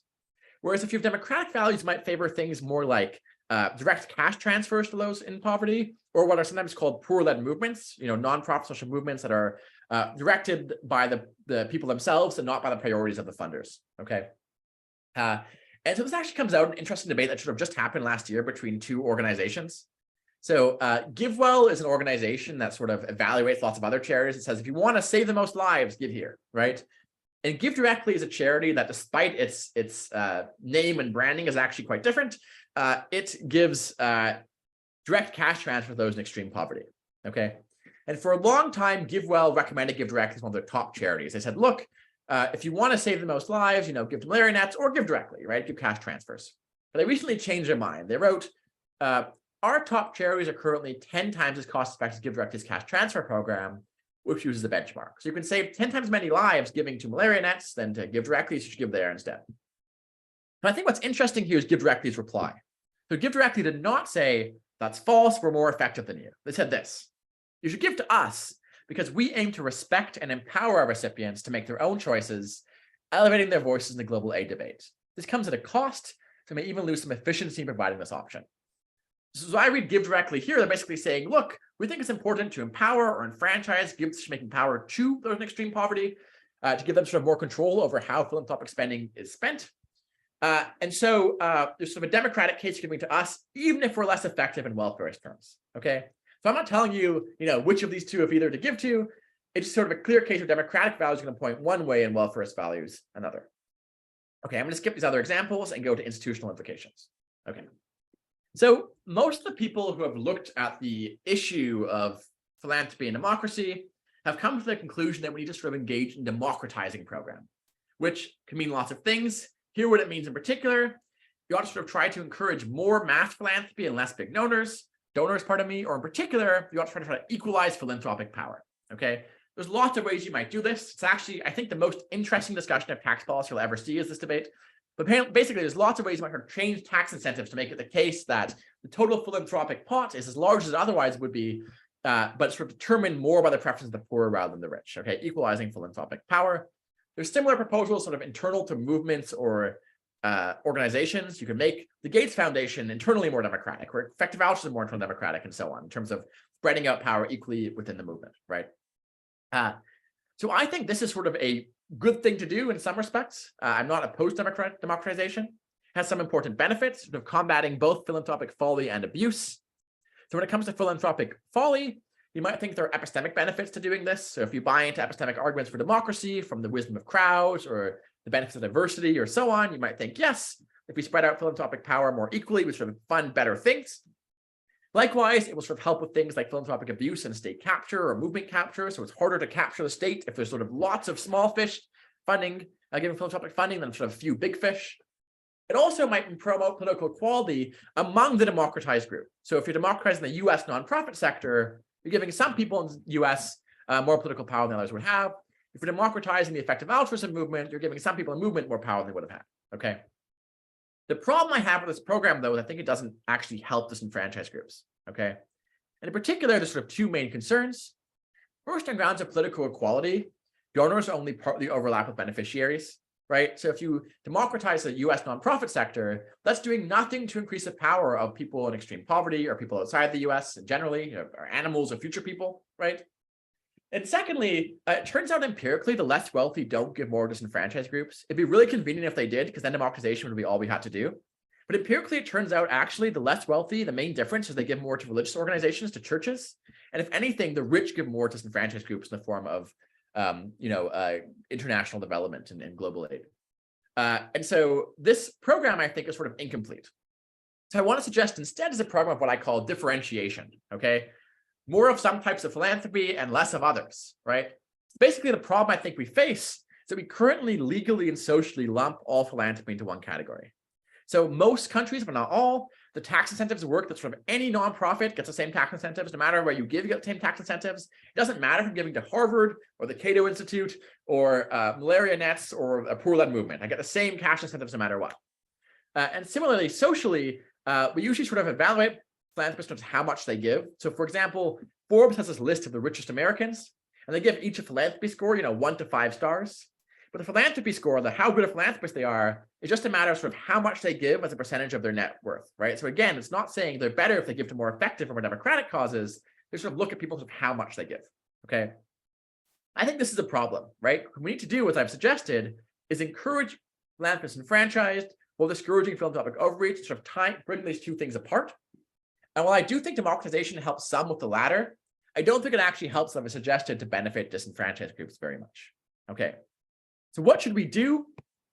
Whereas if you have democratic values, you might favor things more like direct cash transfers to those in poverty, or what are sometimes called poor-led movements, nonprofit social movements that are directed by the people themselves and not by the priorities of the funders, okay? And so this actually comes out in an interesting debate that sort of just happened last year between two organizations. So GiveWell is an organization that sort of evaluates lots of other charities. It says, if you want to save the most lives, give here, right? And Give Directly is a charity that, despite its name and branding, is actually quite different. It gives direct cash transfer to those in extreme poverty, okay? And for a long time, GiveWell recommended Give Directly as one of their top charities. They said, look, if you want to save the most lives, give to malaria nets or Give Directly, right? Give cash transfers. But they recently changed their mind. They wrote, our top charities are currently 10 times as cost-effective as Give Directly's cash transfer program, which uses a benchmark. So you can save 10 times as many lives giving to malaria nets than to Give Directly, so you should give there instead. And I think what's interesting here is Give Directly's reply. So Give Directly did not say, that's false, we're more effective than you. They said this, you should give to us because we aim to respect and empower our recipients to make their own choices, elevating their voices in the global aid debate. This comes at a cost, so may even lose some efficiency in providing this option. So I read Give Directly here, they're basically saying, look, we think it's important to empower or enfranchise, give decision-making power to those in extreme poverty, to give them sort of more control over how philanthropic spending is spent. And so there's sort of a democratic case giving to us, even if we're less effective in welfarist terms, okay? So I'm not telling you, which of these two if either to give to. It's sort of a clear case of democratic values are going to point one way and welfarist values another. Okay, I'm going to skip these other examples and go to institutional implications. Okay. So most of the people who have looked at the issue of philanthropy and democracy have come to the conclusion that we need to sort of engage in democratizing program, which can mean lots of things. Here, what it means in particular, you ought to sort of try to encourage more mass philanthropy and less big donors, or in particular, you ought to try to equalize philanthropic power. Okay. There's lots of ways you might do this. It's actually, I think, the most interesting discussion of tax policy you'll ever see is this debate. But basically, there's lots of ways you might sort of change tax incentives to make it the case that the total philanthropic pot is as large as it otherwise would be, but sort of determined more by the preferences of the poor rather than the rich. Okay, equalizing philanthropic power. There's similar proposals sort of internal to movements or organizations. You can make the Gates Foundation internally more democratic, or effective altruism more internally democratic, and so on, in terms of spreading out power equally within the movement, right? So I think this is sort of a good thing to do in some respects. I'm not opposed to democratization. It has some important benefits, sort of combating both philanthropic folly and abuse. So when it comes to philanthropic folly, you might think there are epistemic benefits to doing this. So if you buy into epistemic arguments for democracy from the wisdom of crowds or the benefits of diversity or so on, you might think, yes, if we spread out philanthropic power more equally, we sort of fund better things. Likewise, it will sort of help with things like philanthropic abuse and state capture or movement capture. So it's harder to capture the state if there's sort of lots of small fish funding, giving philanthropic funding than sort of a few big fish. It also might promote political equality among the democratized group. So if you're democratizing the US nonprofit sector, you're giving some people in the US more political power than others would have. If you're democratizing the effective altruism movement, you're giving some people in movement more power than they would have had. Okay. The problem I have with this program, though, is I think it doesn't actually help disenfranchised groups, okay? And in particular, there's sort of two main concerns. First, on grounds of political equality, donors only partly overlap with beneficiaries, right? So if you democratize the US nonprofit sector, that's doing nothing to increase the power of people in extreme poverty or people outside the US and generally, or animals or future people, right? And secondly, it turns out empirically, the less wealthy don't give more to disenfranchised groups. It'd be really convenient if they did, because then democratization would be all we had to do. But empirically, it turns out actually the less wealthy, the main difference is they give more to religious organizations, to churches. And if anything, the rich give more to disenfranchised groups in the form of, international development and global aid. And so this program, I think, is sort of incomplete. So I want to suggest instead is a program of what I call differentiation, okay? More of some types of philanthropy and less of others, right? Basically, the problem I think we face is that we currently legally and socially lump all philanthropy into one category. So most countries, but not all, the tax incentives work that sort of any nonprofit gets the same tax incentives. No matter where you give, you get the same tax incentives. It doesn't matter if I'm giving to Harvard or the Cato Institute or malaria nets or a poor-led movement. I get the same cash incentives no matter what. And similarly, socially, we usually sort of evaluate philanthropists in terms of how much they give. So for example, Forbes has this list of the richest Americans, and they give each a philanthropy score, 1 to 5 stars. But the philanthropy score, the how good a philanthropist they are, is just a matter of sort of how much they give as a percentage of their net worth, right? So again, it's not saying they're better if they give to more effective or more democratic causes. They sort of look at people sort of how much they give, okay? I think this is a problem, right? What we need to do, as I've suggested, is encourage philanthropists enfranchised while discouraging philanthropic overreach, sort of bring these two things apart. And while I do think democratization helps some with the latter, I don't think it actually helps them as suggested to benefit disenfranchised groups very much. Okay, so what should we do?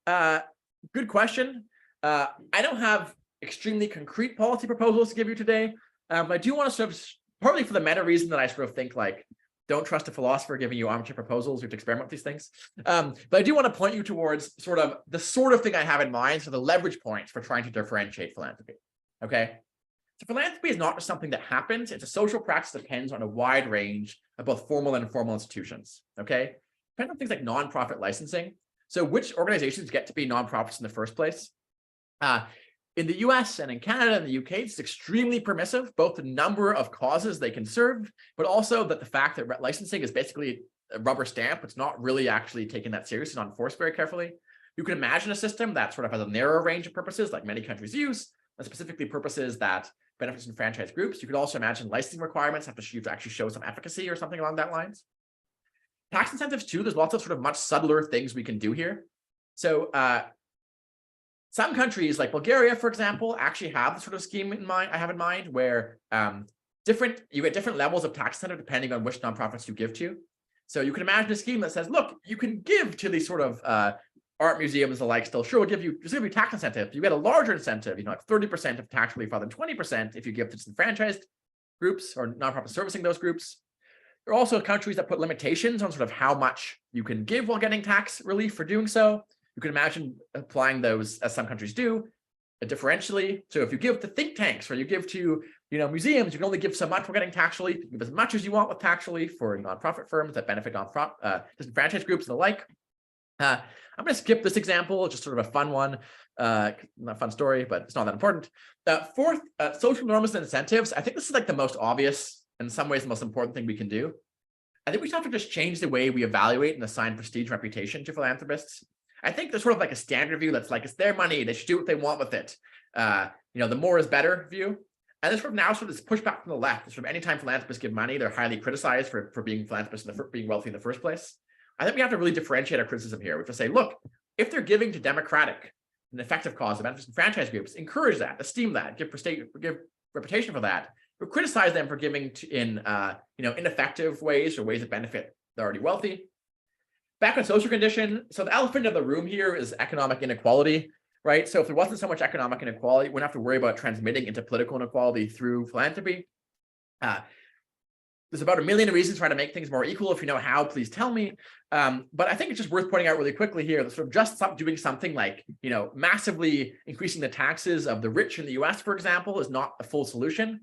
Good question. I don't have extremely concrete policy proposals to give you today, but I do want to sort of, partly for the meta reason that I sort of think like, don't trust a philosopher giving you armchair proposals, you have to experiment with these things. But I do want to point you towards sort of the sort of thing I have in mind, so the leverage points for trying to differentiate philanthropy, okay? So philanthropy is not just something that happens, it's a social practice that depends on a wide range of both formal and informal institutions, okay? Depends on things like nonprofit licensing. So which organizations get to be nonprofits in the first place? In the US and in Canada and the UK, it's extremely permissive, both the number of causes they can serve, but also that the fact that licensing is basically a rubber stamp. It's not really actually taken that seriously, not enforced very carefully. You can imagine a system that sort of has a narrow range of purposes, like many countries use, and specifically purposes that benefits and franchise groups. You could also imagine licensing requirements have to actually show some efficacy or something along that lines. Tax incentives too, there's lots of sort of much subtler things we can do here. So some countries like Bulgaria, for example, actually have the sort of scheme in mind I have in mind where You get different levels of tax incentive depending on which nonprofits you give to. So you can imagine a scheme that says, look, you can give to these sort of art museums and the like still. Sure, we'll give you tax incentive. You get a larger incentive, like 30% of tax relief rather than 20% if you give to disenfranchised groups or nonprofits servicing those groups. There are also countries that put limitations on sort of how much you can give while getting tax relief for doing so. You can imagine applying those, as some countries do, differentially. So if you give to think tanks or you give to museums, you can only give so much for getting tax relief. You can give as much as you want with tax relief for nonprofit firms that benefit disenfranchised groups and the like. I'm going to skip this example, just sort of a fun one, not a fun story, but it's not that important. Fourth, social norms and incentives. I think this is like the most obvious, in some ways, the most important thing we can do. I think we have to just change the way we evaluate and assign prestige and reputation to philanthropists. I think there's sort of like a standard view that's like, it's their money, they should do what they want with it. The more is better view. And this sort of now sort of this pushback from the left. Sort of anytime philanthropists give money, they're highly criticized for being philanthropists and being wealthy in the first place. I think we have to really differentiate our criticism here. We have to say, look, if they're giving to democratic and effective cause of benefits and franchise groups, encourage that, esteem that, give reputation for that. But criticize them for giving in ineffective ways or ways that benefit the already wealthy. Back on social condition, so the elephant in the room here is economic inequality, right? So if there wasn't so much economic inequality, we wouldn't have to worry about transmitting into political inequality through philanthropy. There's about 1 million reasons trying to make things more equal. If you know how, please tell me. But I think it's just worth pointing out really quickly here that sort of just stop doing something like, massively increasing the taxes of the rich in the US, for example, is not a full solution.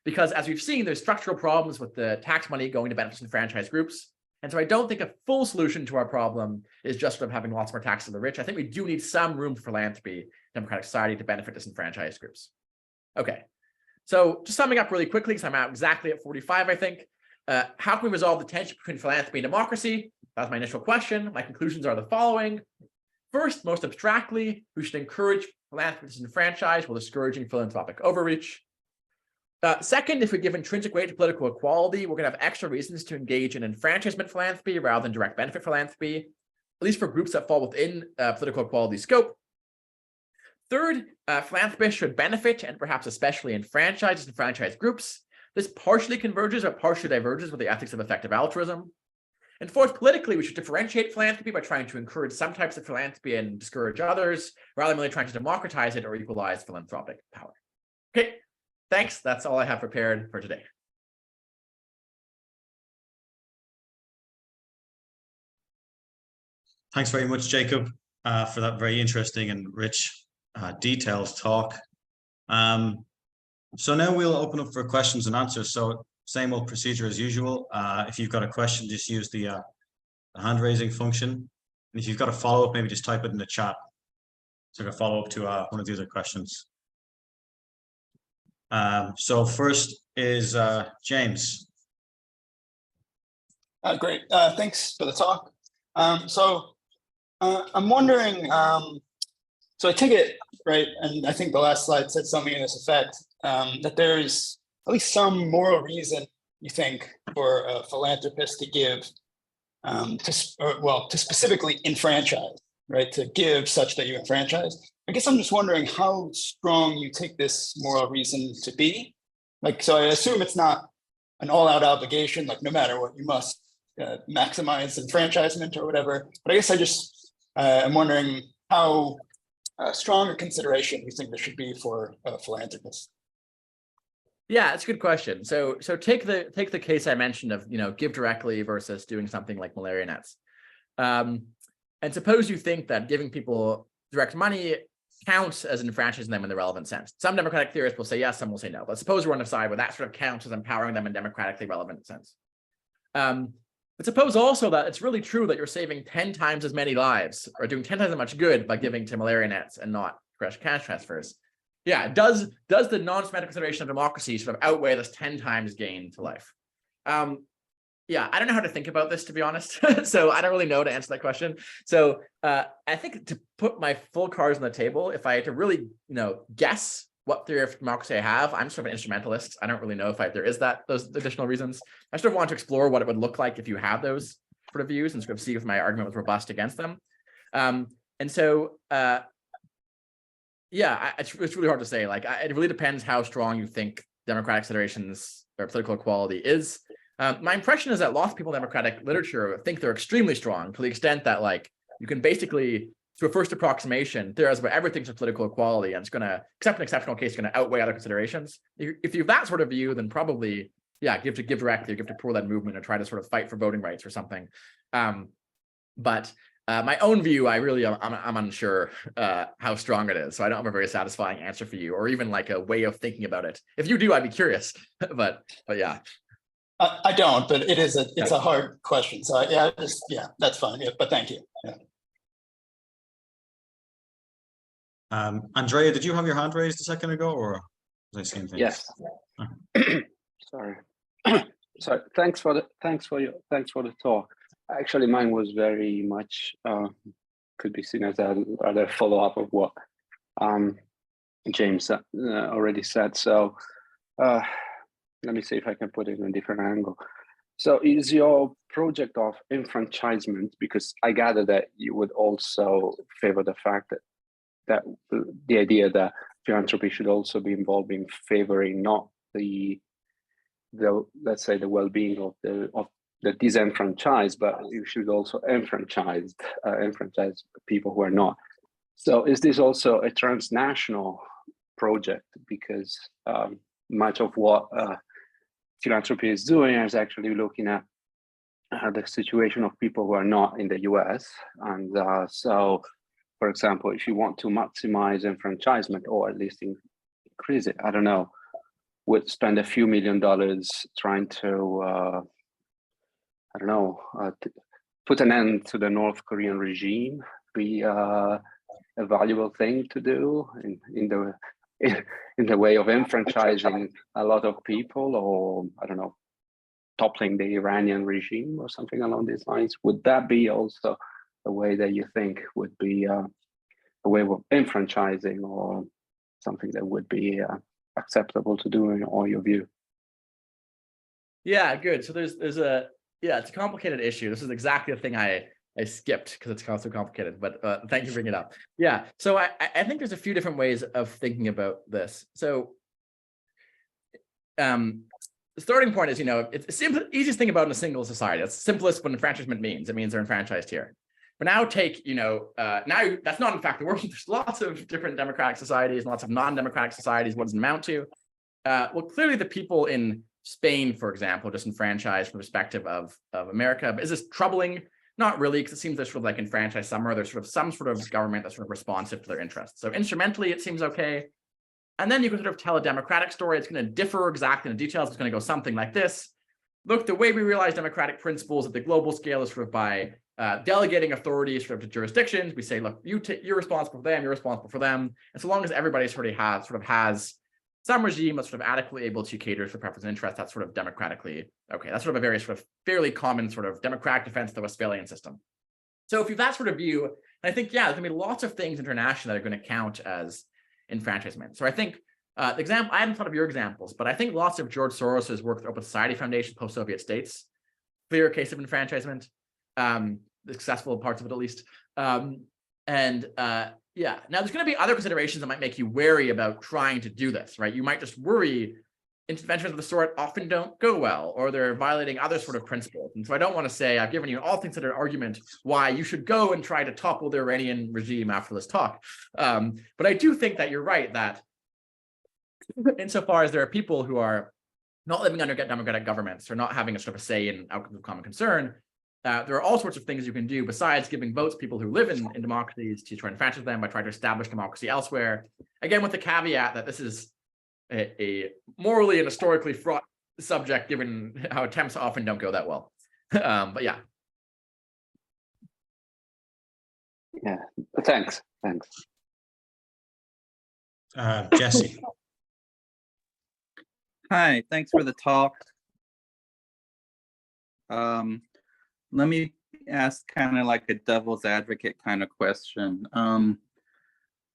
Because as we've seen, there's structural problems with the tax money going to benefits and franchise groups. And so I don't think a full solution to our problem is just sort of having lots more taxes on the rich. I think we do need some room for philanthropy, democratic society to benefit disenfranchised groups. Okay, so just summing up really quickly, because I'm out exactly at 45, I think. How can we resolve the tension between philanthropy and democracy? That was my initial question. My conclusions are the following. First, most abstractly, we should encourage philanthropy disenfranchised while discouraging philanthropic overreach. Second, if we give intrinsic weight to political equality, we're going to have extra reasons to engage in enfranchisement philanthropy rather than direct benefit philanthropy, at least for groups that fall within political equality scope. Third, philanthropists should benefit and perhaps especially enfranchise disenfranchised groups. This partially converges or partially diverges with the ethics of effective altruism. And fourth, politically, we should differentiate philanthropy by trying to encourage some types of philanthropy and discourage others, rather than really trying to democratize it or equalize philanthropic power. Okay. Thanks. That's all I have prepared for today. Thanks very much, Jacob, for that very interesting and rich, detailed talk. So now we'll open up for questions and answers. So same old procedure as usual. If you've got a question, just use the hand raising function. And if you've got a follow-up, maybe just type it in the chat. So a follow-up to one of the other questions. So first is James. Great. Thanks for the talk. I'm wondering, so I take it, right, and I think the last slide said something to this effect, that there's at least some moral reason, you think, for a philanthropist to give, to specifically enfranchise, right, to give such that you enfranchise. I guess I'm just wondering how strong you take this moral reason to be. Like, so I assume it's not an all-out obligation, like no matter what, you must maximize enfranchisement or whatever. But I guess I just am wondering how strong a consideration you think there should be for philanthropists. Yeah, it's a good question. So take the case I mentioned of give directly versus doing something like malaria nets. And suppose you think that giving people direct money counts as enfranchising them in the relevant sense. Some democratic theorists will say yes, some will say no. But suppose we're on a side where that sort of counts as empowering them in democratically relevant sense. But suppose also that it's really true that you're saving 10 times as many lives or doing 10 times as much good by giving to malaria nets and not cash transfers. Yeah, does the non-semantic consideration of democracy sort of outweigh this 10 times gain to life? Yeah, I don't know how to think about this, to be honest. So I don't really know to answer that question. So I think to put my full cards on the table, if I had to really, guess what theory of democracy I have, I'm sort of an instrumentalist. I don't really know if there is those additional reasons. I sort of want to explore what it would look like if you have those sort of views and sort of see if my argument was robust against them. And so, yeah, it's really hard to say. Like, it really depends how strong you think democratic considerations or political equality is. My impression is that lots of people in democratic literature think they're extremely strong to the extent that like you can basically, through a first approximation, theorize about everything's a political equality and it's going to, except in exceptional case, going to outweigh other considerations. If you have that sort of view, then probably, yeah, give directly, give to pro-led movement and try to sort of fight for voting rights or something. But my own view, I'm unsure how strong it is. So I don't have a very satisfying answer for you, or even like a way of thinking about it. If you do, I'd be curious. but yeah. I don't, but it's a hard question. So yeah, that's fine. Yeah, but thank you. Yeah. Andrea, did you have your hand raised a second ago, or was I seeing things? Yes. Sorry. So thanks for the talk. Actually, mine was very much could be seen as a rather follow-up of what James already said. So let me see if I can put it in a different angle. So is your project of enfranchisement, because I gather that you would also favor the fact that the idea that philanthropy should also be involved in favoring not the let's say the well-being of the disenfranchised, but you should also enfranchise people who are not. So is this also a transnational project? Because much of what philanthropy is doing is actually looking at the situation of people who are not in the US. And so, for example, if you want to maximize enfranchisement, or at least increase it, I don't know, would spend a few $1 million trying to, put an end to the North Korean regime be a valuable thing to do in the way of enfranchising a lot of people, or I don't know, toppling the Iranian regime or something along these lines? Would that be also a way that you think would be a way of enfranchising, or something that would be acceptable to do in all your view? Yeah, good. So there's it's a complicated issue. This is exactly the thing I skipped because it's so complicated, but thank you for bringing it up. Yeah, so I think there's a few different ways of thinking about this. So the starting point is, it's simple, easiest thing about in a single society. It's simplest what enfranchisement means. It means they're enfranchised here. But now take, now that's not in fact the world. There's lots of different democratic societies, lots of non-democratic societies. What does it amount to? Well, clearly the people in Spain, for example, disenfranchised from the perspective of America. But is this troubling? Not really, because it seems they're sort of like enfranchised somewhere. There's sort of some sort of government that's sort of responsive to their interests. So instrumentally, it seems okay. And then you can sort of tell a democratic story. It's going to differ exactly in the details. It's going to go something like this. Look, the way we realize democratic principles at the global scale is sort of by delegating authority sort of to jurisdictions. We say, look, you're responsible for them, you're responsible for them. And so long as everybody sort of has some regime that's sort of adequately able to cater for preference and interest, that's sort of democratically okay. That's sort of a very sort of fairly common sort of democratic defense of the Westphalian system. So if you have that sort of view, I think, yeah, there's going to be lots of things internationally that are going to count as enfranchisement. So I think the example, I haven't thought of your examples, but I think lots of George Soros's work with Open Society Foundation, post-Soviet states, clear case of enfranchisement, the successful parts of it at least. Yeah, now there's going to be other considerations that might make you wary about trying to do this, right? You might just worry interventions of the sort often don't go well, or they're violating other sort of principles. And so I don't want to say I've given you all things that are argument why you should go and try to topple the Iranian regime after this talk. But I do think that you're right that insofar as there are people who are not living under democratic governments or not having a sort of a say in outcomes of common concern, there are all sorts of things you can do besides giving votes to people who live in democracies to try and enfranchise them by trying to establish democracy elsewhere. Again, with the caveat that this is a morally and historically fraught subject, given how attempts often don't go that well. But yeah. Yeah, thanks. Jesse. Hi, thanks for the talk. Let me ask kind of like a devil's advocate kind of question.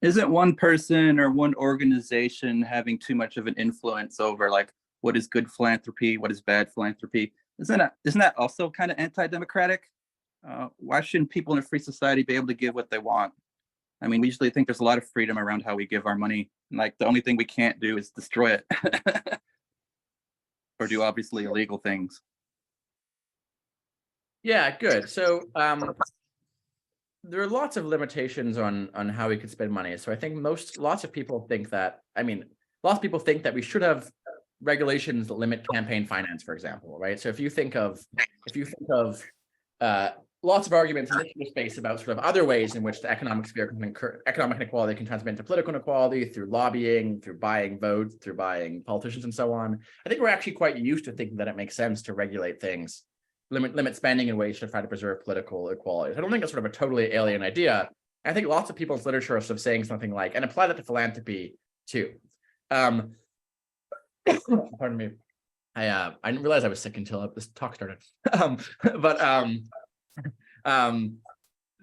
Isn't one person or one organization having too much of an influence over like what is good philanthropy, what is bad philanthropy? Isn't that also kind of anti-democratic? Why shouldn't people in a free society be able to give what they want? I mean, we usually think there's a lot of freedom around how we give our money. Like the only thing we can't do is destroy it. or do obviously illegal things. Yeah, good. So there are lots of limitations on how we could spend money. So I think lots of people think that, lots of people think that we should have regulations that limit campaign finance, for example, right? So if you think of lots of arguments in this space about sort of other ways in which the economic sphere economic inequality can transmit into political inequality through lobbying, through buying votes, through buying politicians, and so on. I think we're actually quite used to thinking that it makes sense to regulate things, limit spending in ways to try to preserve political equality. I don't think it's sort of a totally alien idea. I think lots of people's literature are sort of saying something like, and apply that to philanthropy too. Pardon me. I didn't realize I was sick until this talk started.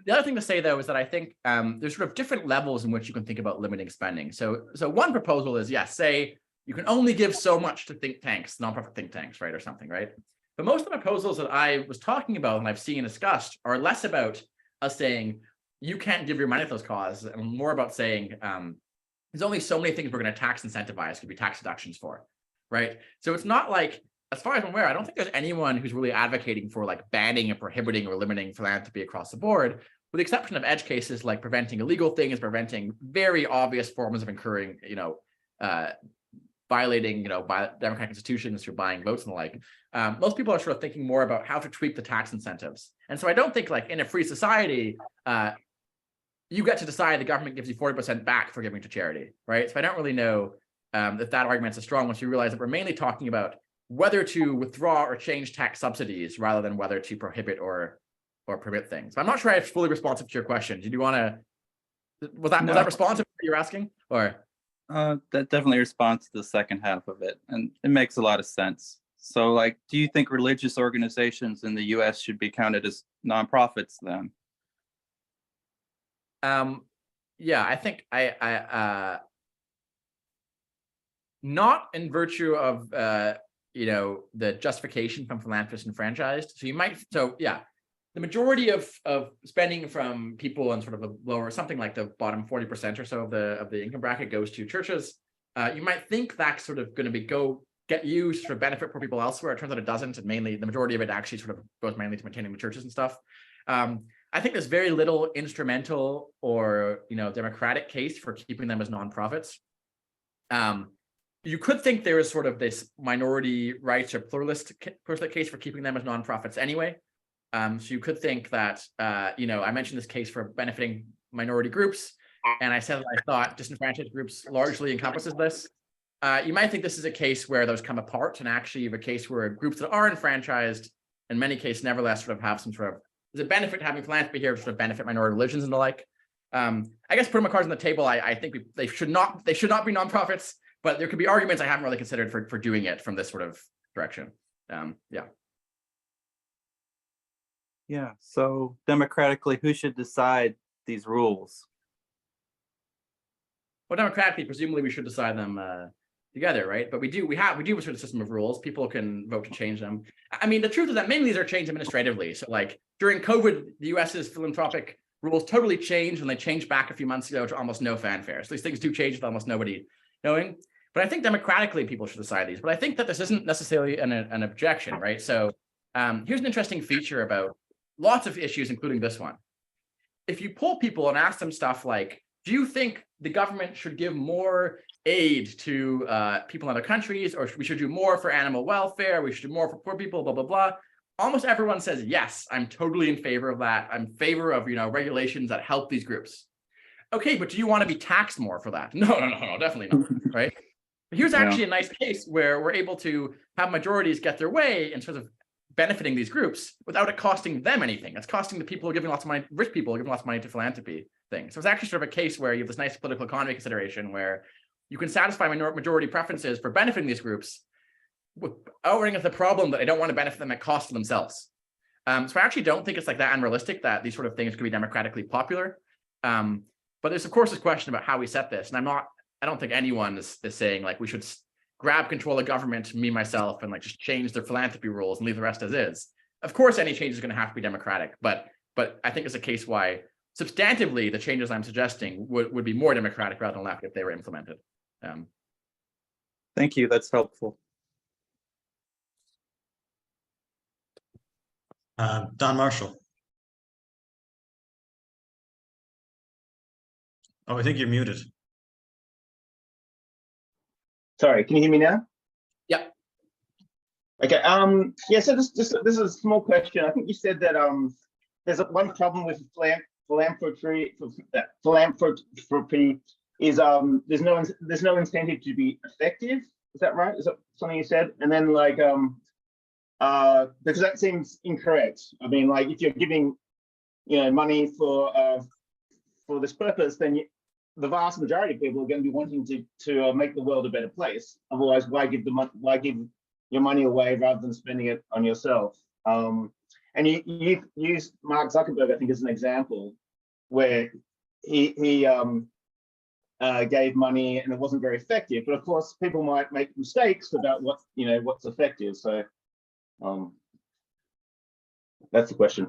The other thing to say, though, is that I think there's sort of different levels in which you can think about limiting spending. So one proposal is, yes, say you can only give so much to think tanks, nonprofit think tanks, right, or something, right? But most of the proposals that I was talking about and I've seen discussed are less about us saying you can't give your money to those causes, and more about saying there's only so many things we're going to tax incentivize, could be tax deductions for, right? So it's not like, as far as I'm aware, I don't think there's anyone who's really advocating for like banning or prohibiting or limiting philanthropy across the board, with the exception of edge cases like preventing illegal things, preventing very obvious forms of incurring, violating, by democratic institutions through buying votes and the like. Most people are sort of thinking more about how to tweak the tax incentives. And so I don't think like in a free society, you get to decide the government gives you 40% back for giving to charity, right? So I don't really know if that argument's as strong once you realize that we're mainly talking about whether to withdraw or change tax subsidies rather than whether to prohibit or permit things. I'm not sure I'm fully responsive to your question. Did you want to, was that responsive to what you're asking? Or that definitely responds to the second half of it, and it makes a lot of sense. So like, do you think religious organizations in the US should be counted as nonprofits then? Yeah, I think I not in virtue of the justification from philanthropists and franchised. So yeah, the majority of spending from people in sort of a lower, something like the bottom 40% or so of the income bracket goes to churches. You might think that's sort of going to get used for benefit for people elsewhere. It turns out it doesn't, and mainly the majority of it actually sort of goes mainly to maintaining the churches and stuff. I think there's very little instrumental or democratic case for keeping them as nonprofits. You could think there is sort of this minority rights or pluralist case for keeping them as nonprofits anyway. So you could think that, I mentioned this case for benefiting minority groups, and I said that I thought disenfranchised groups largely encompasses this. You might think this is a case where those come apart, and actually you have a case where groups that are enfranchised, in many cases, nevertheless sort of have some sort of, there's a benefit having philanthropy here, sort of benefit minority religions and the like. I guess putting my cards on the table, I think they should not be nonprofits, but there could be arguments I haven't really considered for doing it from this sort of direction. Yeah. So democratically, who should decide these rules? Well, democratically, presumably we should decide them together, right? But we do have a sort of system of rules. People can vote to change them. I mean, the truth is that many of these are changed administratively. So like during COVID, the US's philanthropic rules totally changed, and they changed back a few months ago to almost no fanfare. So these things do change with almost nobody knowing. But I think democratically people should decide these. But I think that this isn't necessarily an objection, right? So here's an interesting feature about lots of issues, including this one. If you poll people and ask them stuff like, do you think the government should give more aid to people in other countries, or we should do more for animal welfare, we should do more for poor people, blah, blah, blah. Almost everyone says, yes, I'm totally in favor of that. I'm in favor of, regulations that help these groups. Okay, but do you want to be taxed more for that? No, definitely not, right? But here's actually a nice case where we're able to have majorities get their way in terms of benefiting these groups without it costing them anything. It's costing the people who are giving lots of money, rich people who are giving lots of money to philanthropy things. So it's actually sort of a case where you have this nice political economy consideration where you can satisfy majority preferences for benefiting these groups without running into the problem that they don't want to benefit them at cost to themselves. So I actually don't think it's like that unrealistic that these sort of things could be democratically popular. But there's of course this question about how we set this, and I don't think anyone is saying like we should grab control of government, me, myself, and like just change their philanthropy rules and leave the rest as is. Of course, any change is going to have to be democratic, but I think it's a case why substantively the changes I'm suggesting would be more democratic rather than left if they were implemented. Thank you. That's helpful. Dan Marshall. Oh, I think you're muted. Sorry, can you hear me now? Yep. Okay. Yeah. So this is a small question. I think you said that there's one problem with philanthropy. Philanthropy is there's no incentive to be effective. Is that right? Is that something you said? And then like because that seems incorrect. I mean, like if you're giving money for this purpose, then the vast majority of people are going to be wanting to make the world a better place. Otherwise, why give your money away rather than spending it on yourself? And you used Mark Zuckerberg, I think, as an example where he gave money and it wasn't very effective. But of course, people might make mistakes about what's effective. So that's the question.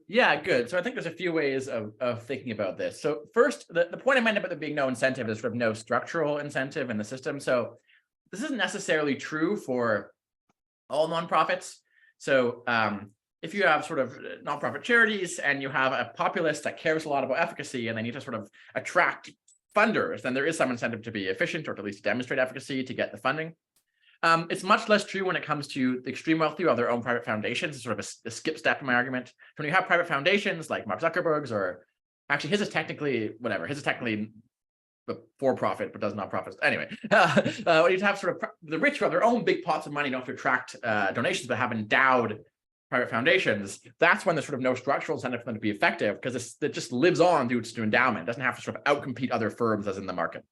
Yeah, good. So I think there's a few ways of thinking about this. So first, the point I meant about there being no incentive is sort of no structural incentive in the system. So this isn't necessarily true for all nonprofits. So if you have sort of nonprofit charities and you have a populace that cares a lot about efficacy and they need to sort of attract funders, then there is some incentive to be efficient or to at least demonstrate efficacy to get the funding. It's much less true when it comes to the extreme wealthy who have their own private foundations. It's sort of a skip step in my argument. So when you have private foundations like Mark Zuckerberg's, or actually his is technically for profit, but does nonprofits. Anyway, when you have sort of the rich who have their own big pots of money, don't have to attract donations, but have endowed private foundations, that's when there's sort of no structural incentive for them to be effective, because it just lives on due to endowment. It doesn't have to sort of outcompete other firms as in the market.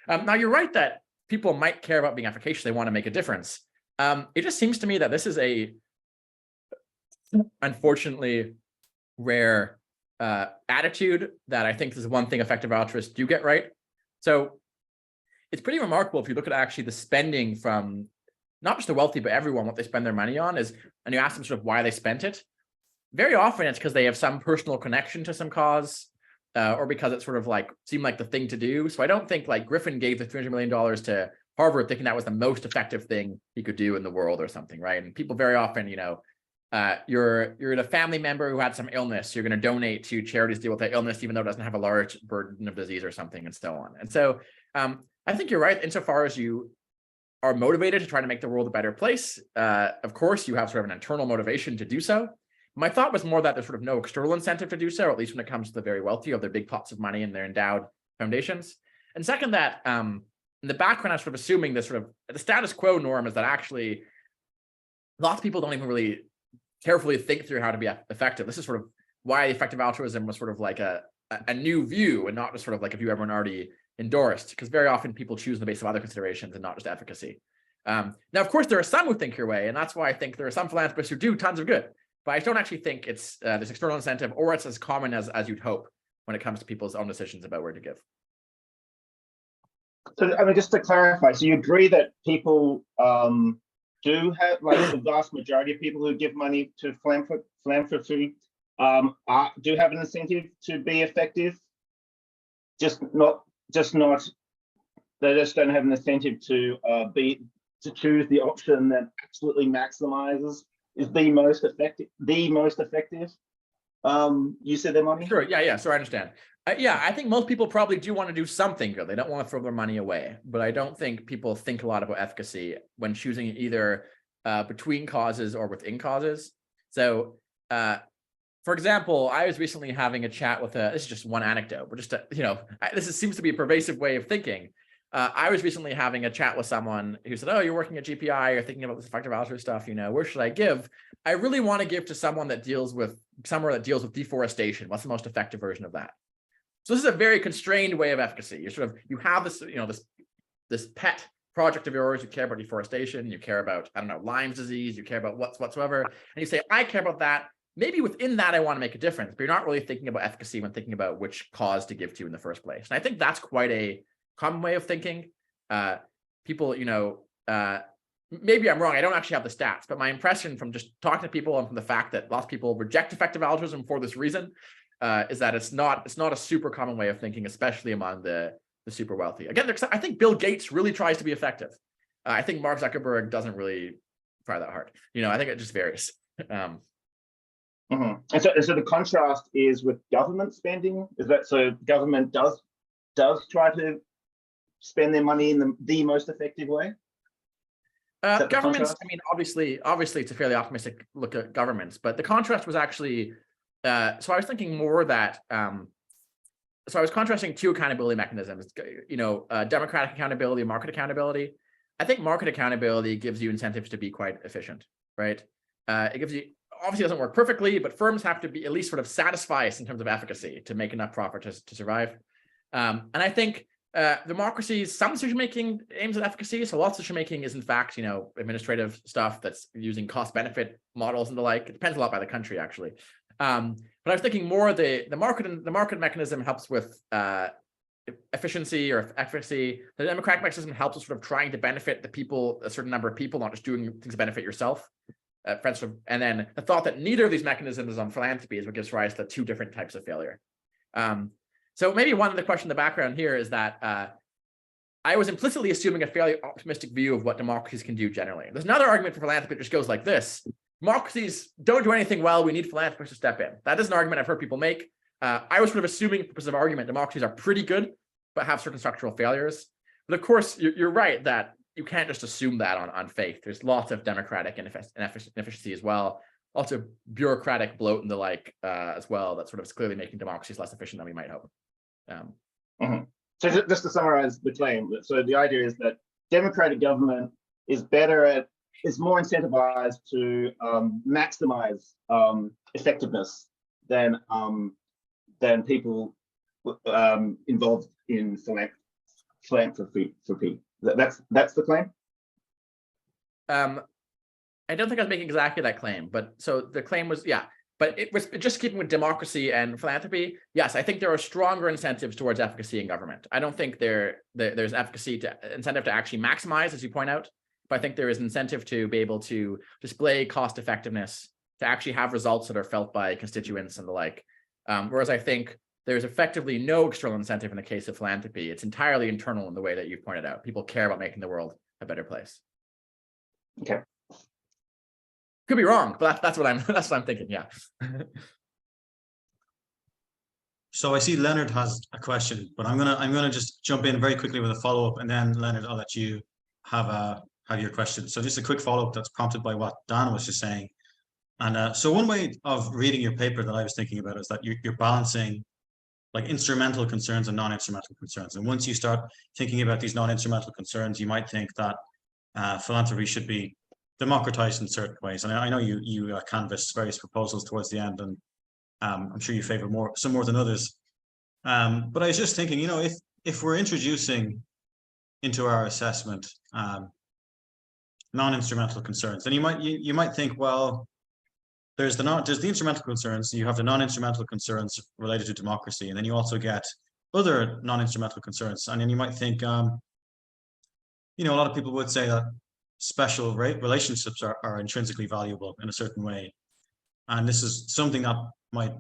Now, you're right that people might care about being efficacious. They want to make a difference. It just seems to me that this is a, unfortunately, rare attitude that I think is one thing effective altruists do get right. So it's pretty remarkable if you look at actually the spending from not just the wealthy, but everyone, what they spend their money on is, and you ask them sort of why they spent it. Very often it's because they have some personal connection to some cause, or because it sort of like seemed like the thing to do. So I don't think like Griffin gave the $300 million to Harvard thinking that was the most effective thing he could do in the world or something, right? And people very often, you're a family member who had some illness, you're going to donate to charities to deal with that illness, even though it doesn't have a large burden of disease or something, and so on. And so I think you're right insofar as you are motivated to try to make the world a better place. Of course, you have sort of an internal motivation to do so. My thought was more that there's sort of no external incentive to do so, or at least when it comes to the very wealthy of their big pots of money and their endowed foundations. And second, that in the background, I'm sort of assuming this sort of the status quo norm is that actually lots of people don't even really carefully think through how to be effective. This is sort of why effective altruism was sort of like a new view and not just sort of like a view everyone already endorsed, because very often people choose on the basis of other considerations and not just efficacy. Now, of course, there are some who think your way, and that's why I think there are some philanthropists who do tons of good. But I don't actually think it's this external incentive, or it's as common as you'd hope when it comes to people's own decisions about where to give. So, I mean, just to clarify, so you agree that people do have, like the vast majority of people who give money to philanthropy do have an incentive to be effective, just not they just don't have an incentive to choose the option that absolutely maximizes, is the most effective. Use of their money. Sure. Yeah. So I understand. Yeah, I think most people probably do want to do something good. They don't want to throw their money away. But I don't think people think a lot about efficacy when choosing either between causes or within causes. So, for example, I was recently having a chat with this is just one anecdote, but just seems to be a pervasive way of thinking. I was recently having a chat with someone who said, "Oh, you're working at GPI, you're thinking about this effective altruism stuff. Where should I give? I really want to give to someone that deals with deforestation. What's the most effective version of that?" So this is a very constrained way of efficacy. You have this, this pet project of yours. You care about deforestation. You care about, I don't know, Lyme's disease. You care about whatsoever, and you say, "I care about that. Maybe within that, I want to make a difference." But you're not really thinking about efficacy when thinking about which cause to give to in the first place. And I think that's quite a common way of thinking. People, maybe I'm wrong. I don't actually have the stats, but my impression from just talking to people and from the fact that lots of people reject effective altruism for this reason is that it's not a super common way of thinking, especially among the super wealthy. Again, I think Bill Gates really tries to be effective. I think Mark Zuckerberg doesn't really try that hard. I think it just varies. And so the contrast is with government spending. Is that so? Government does try to spend their money in the most effective way. Governments, I mean, obviously, it's a fairly optimistic look at governments, but the contrast was actually, so I was thinking more that, so I was contrasting two accountability mechanisms, democratic accountability and market accountability. I think market accountability gives you incentives to be quite efficient, right? It gives you, obviously doesn't work perfectly, but firms have to be at least sort of satisfy us in terms of efficacy to make enough profit to survive. And I think democracies, some decision-making aims at efficacy. So lots of decision-making is in fact, administrative stuff that's using cost-benefit models and the like. It depends a lot by the country, actually. But I was thinking more the market mechanism helps with efficiency or efficacy. The democratic mechanism helps with sort of trying to benefit the people, a certain number of people, not just doing things to benefit yourself. And then the thought that neither of these mechanisms is on philanthropy is what gives rise to two different types of failure. So maybe one of the question in the background here is that I was implicitly assuming a fairly optimistic view of what democracies can do generally. There's another argument for philanthropy that just goes like this. Democracies don't do anything well. We need philanthropists to step in. That is an argument I've heard people make. I was sort of assuming for purposes of argument, democracies are pretty good, but have certain structural failures. But of course, you're right that you can't just assume that on faith. There's lots of democratic inefficiency as well. Lots of bureaucratic bloat and the like as well that sort of is clearly making democracies less efficient than we might hope. So just to summarize the claim, so the idea is that democratic government is more incentivized to maximize effectiveness than people involved in philanthropy. That's the claim. I don't think I was making exactly that claim, but so the claim was, yeah, but it was just keeping with democracy and philanthropy. Yes, I think there are stronger incentives towards efficacy in government. I don't think there's incentive to actually maximize, as you point out, but I think there is incentive to be able to display cost effectiveness, to actually have results that are felt by constituents and the like. Whereas I think there's effectively no external incentive in the case of philanthropy. It's entirely internal in the way that you've pointed out. People care about making the world a better place. Okay. Could be wrong, but that's what I'm thinking. Yeah. So I see Leonard has a question, but I'm gonna just jump in very quickly with a follow-up, and then Leonard, I'll let you have your question. So just a quick follow-up that's prompted by what Dan was just saying. And so one way of reading your paper that I was thinking about is that you're balancing like instrumental concerns and non-instrumental concerns. And once you start thinking about these non-instrumental concerns, you might think that philanthropy should be democratized in certain ways. And I know you canvassed various proposals towards the end, and I'm sure you favor some more than others. But I was just thinking, if we're introducing into our assessment non-instrumental concerns, then you might think, well, there's the instrumental concerns, you have the non-instrumental concerns related to democracy, and then you also get other non-instrumental concerns. And then you might think, a lot of people would say that special relationships are intrinsically valuable in a certain way. And this is something that might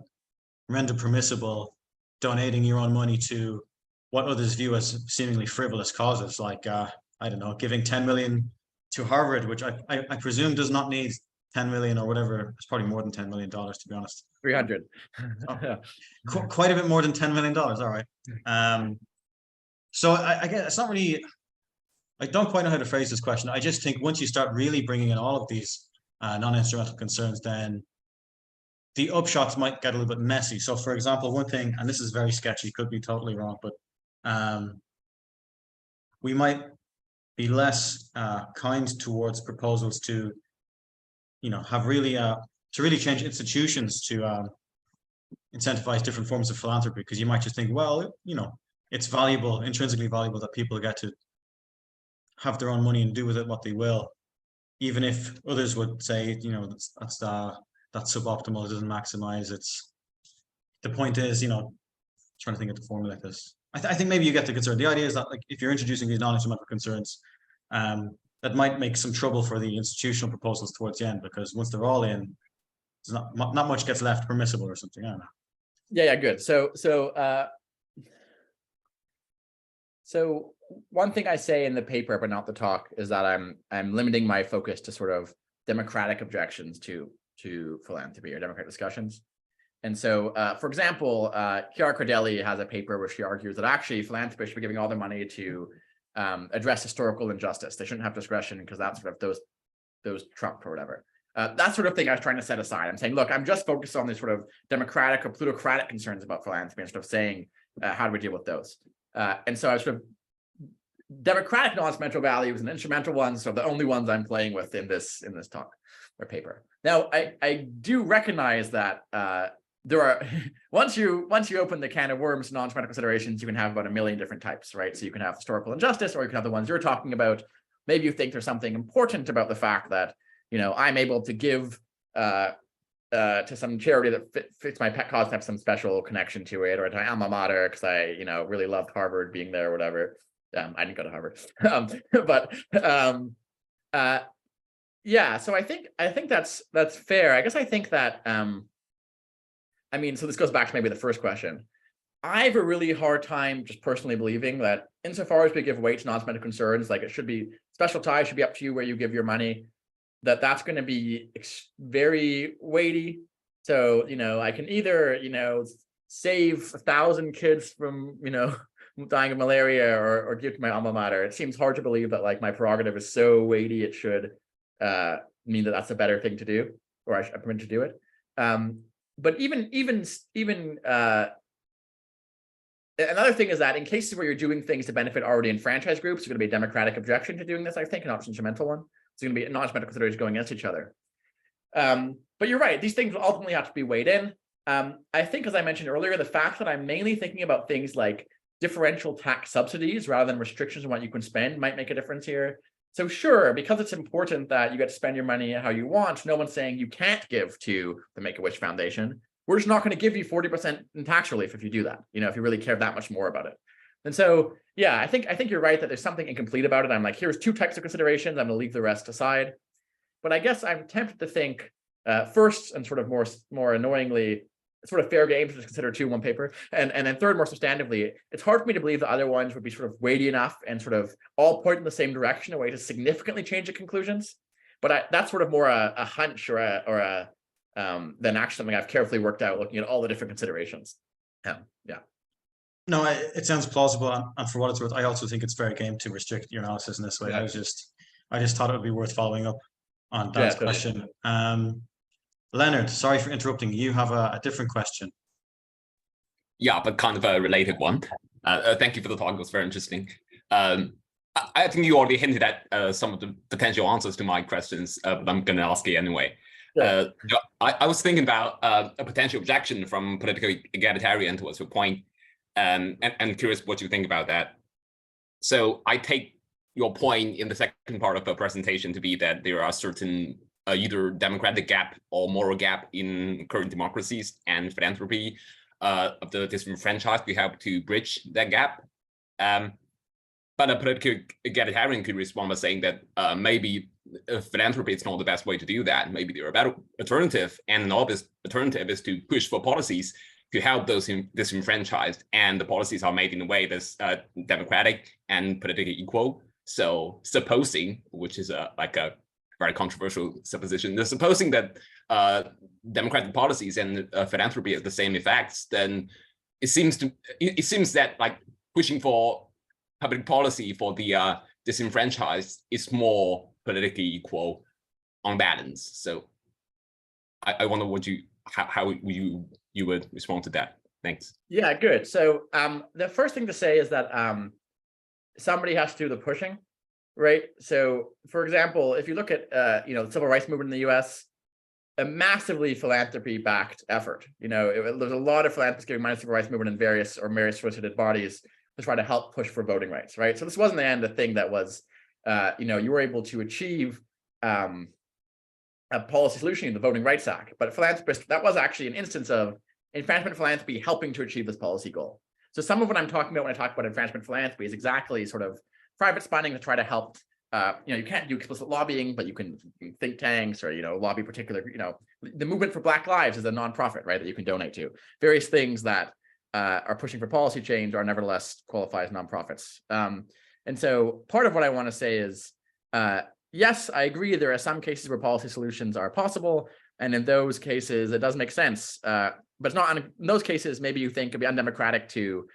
render permissible donating your own money to what others view as seemingly frivolous causes, like, I don't know, giving 10 million to Harvard, which I presume does not need 10 million or whatever. It's probably more than $10 million, to be honest. 300. Oh, quite a bit more than $10 million. All right. So I guess it's not really, I don't quite know how to phrase this question. I just think once you start really bringing in all of these non-instrumental concerns, then the upshots might get a little bit messy. So for example, one thing, and this is very sketchy, could be totally wrong, but we might be less kind towards proposals to, have really, to really change institutions to incentivize different forms of philanthropy, because you might just think, well, it's valuable, intrinsically valuable that people get to have their own money and do with it what they will, even if others would say, that's suboptimal, it doesn't maximize. The point is, trying to think of the formula like this. I think maybe you get the concern. The idea is that, like, if you're introducing these non-instrumental concerns, that might make some trouble for the institutional proposals towards the end, because once they're all in, there's not much gets left permissible or something. I don't know. Yeah, good. So one thing I say in the paper, but not the talk, is that I'm limiting my focus to sort of democratic objections to to philanthropy or democratic discussions. And so, for example, Chiara Cordelli has a paper where she argues that actually philanthropists should be giving all their money to address historical injustice. They shouldn't have discretion because that's sort of those trump or whatever. That sort of thing I was trying to set aside. I'm saying, look, I'm just focused on these sort of democratic or plutocratic concerns about philanthropy and sort of saying, how do we deal with those? And so I was sort of democratic non-instrumental values and instrumental ones are the only ones I'm playing with in this talk or paper. Now, I do recognize that there are once you open the can of worms, non-instrumental considerations, you can have about 1 million different types, right? So you can have historical injustice, or you can have the ones you're talking about. Maybe you think there's something important about the fact that, you know, I'm able to give to some charity that fits my pet cause, have some special connection to it, or to my alma mater because I, you know, really loved Harvard being there or whatever. I didn't go to Harvard, yeah. So I think that's fair. I guess I think that I mean, so this goes back to maybe the first question. I have a really hard time just personally believing that insofar as we give weight to non-instrumental concerns, like it should be special ties should be up to you where you give your money, that's going to be very weighty. So, you know, I can either, you know, save 1,000 kids from, you know, dying of malaria or give to my alma mater. It seems hard to believe that like my prerogative is so weighty it should mean that that's a better thing to do, or I'm permitted to do it. But even another thing is that in cases where you're doing things to benefit already enfranchised groups, there's going to be a democratic objection to doing this, I think, not an instrumental one. It's going to be non-instrumental considerations going against each other. But you're right, these things will ultimately have to be weighed in. I think, as I mentioned earlier, the fact that I'm mainly thinking about things like differential tax subsidies rather than restrictions on what you can spend might make a difference here. So sure, because it's important that you get to spend your money how you want, no one's saying you can't give to the Make-A-Wish Foundation. We're just not going to give you 40% in tax relief if you do that, you know, if you really care that much more about it. And so, yeah, I think you're right that there's something incomplete about it. I'm like, here's 2 types of considerations. I'm going to leave the rest aside. But I guess I'm tempted to think first, and sort of more annoyingly, sort of fair game to just consider 2 in one paper. And then third, more substantively, it's hard for me to believe the other ones would be sort of weighty enough and sort of all point in the same direction, a way to significantly change the conclusions. But that's sort of more a hunch or than actually something I've carefully worked out, looking at all the different considerations. Yeah. No, it sounds plausible, and for what it's worth, I also think it's fair game to restrict your analysis in this way. Yeah. I just thought it would be worth following up on Dan's question. Leonard, sorry for interrupting. You have a different question. Yeah, but kind of a related one. Thank you for the talk. It was very interesting. I think you already hinted at some of the potential answers to my questions, but I'm going to ask it anyway. Yeah. I was thinking about a potential objection from politically egalitarian towards your point, and curious what you think about that. So I take your point in the second part of the presentation to be that there are certain either democratic gap or moral gap in current democracies, and philanthropy of the disenfranchised, we help to bridge that gap. But a political egalitarian could respond by saying that maybe philanthropy is not the best way to do that. Maybe there are a better alternative, and an obvious alternative is to push for policies to help those disenfranchised, and the policies are made in a way that's democratic and politically equal. So supposing, which is like a very controversial supposition, they're supposing that democratic policies and philanthropy have the same effects, then it seems that like pushing for public policy for the disenfranchised is more politically equal on balance. So I wonder how you would respond to that. Thanks. Yeah, good. So the first thing to say is that somebody has to do the pushing, right? So for example, if you look at the civil rights movement in the US, a massively philanthropy-backed effort. There's a lot of philanthropists giving money to the civil rights movement in various solicited bodies to try to help push for voting rights, right? So this wasn't the end, the thing that was, you were able to achieve a policy solution in the Voting Rights Act, but philanthropists, that was actually an instance of enfranchisement philanthropy helping to achieve this policy goal. So some of what I'm talking about when I talk about enfranchisement philanthropy is exactly sort of private funding to try to help. You can't do explicit lobbying, but you can think tanks or lobby particular. The Movement for Black Lives is a nonprofit, right, that you can donate to. Various things that are pushing for policy change are nevertheless qualify as nonprofits. And so part of what I want to say is, yes, I agree there are some cases where policy solutions are possible. And in those cases, it does make sense. But it's not, in those cases, maybe you think it'd be undemocratic to,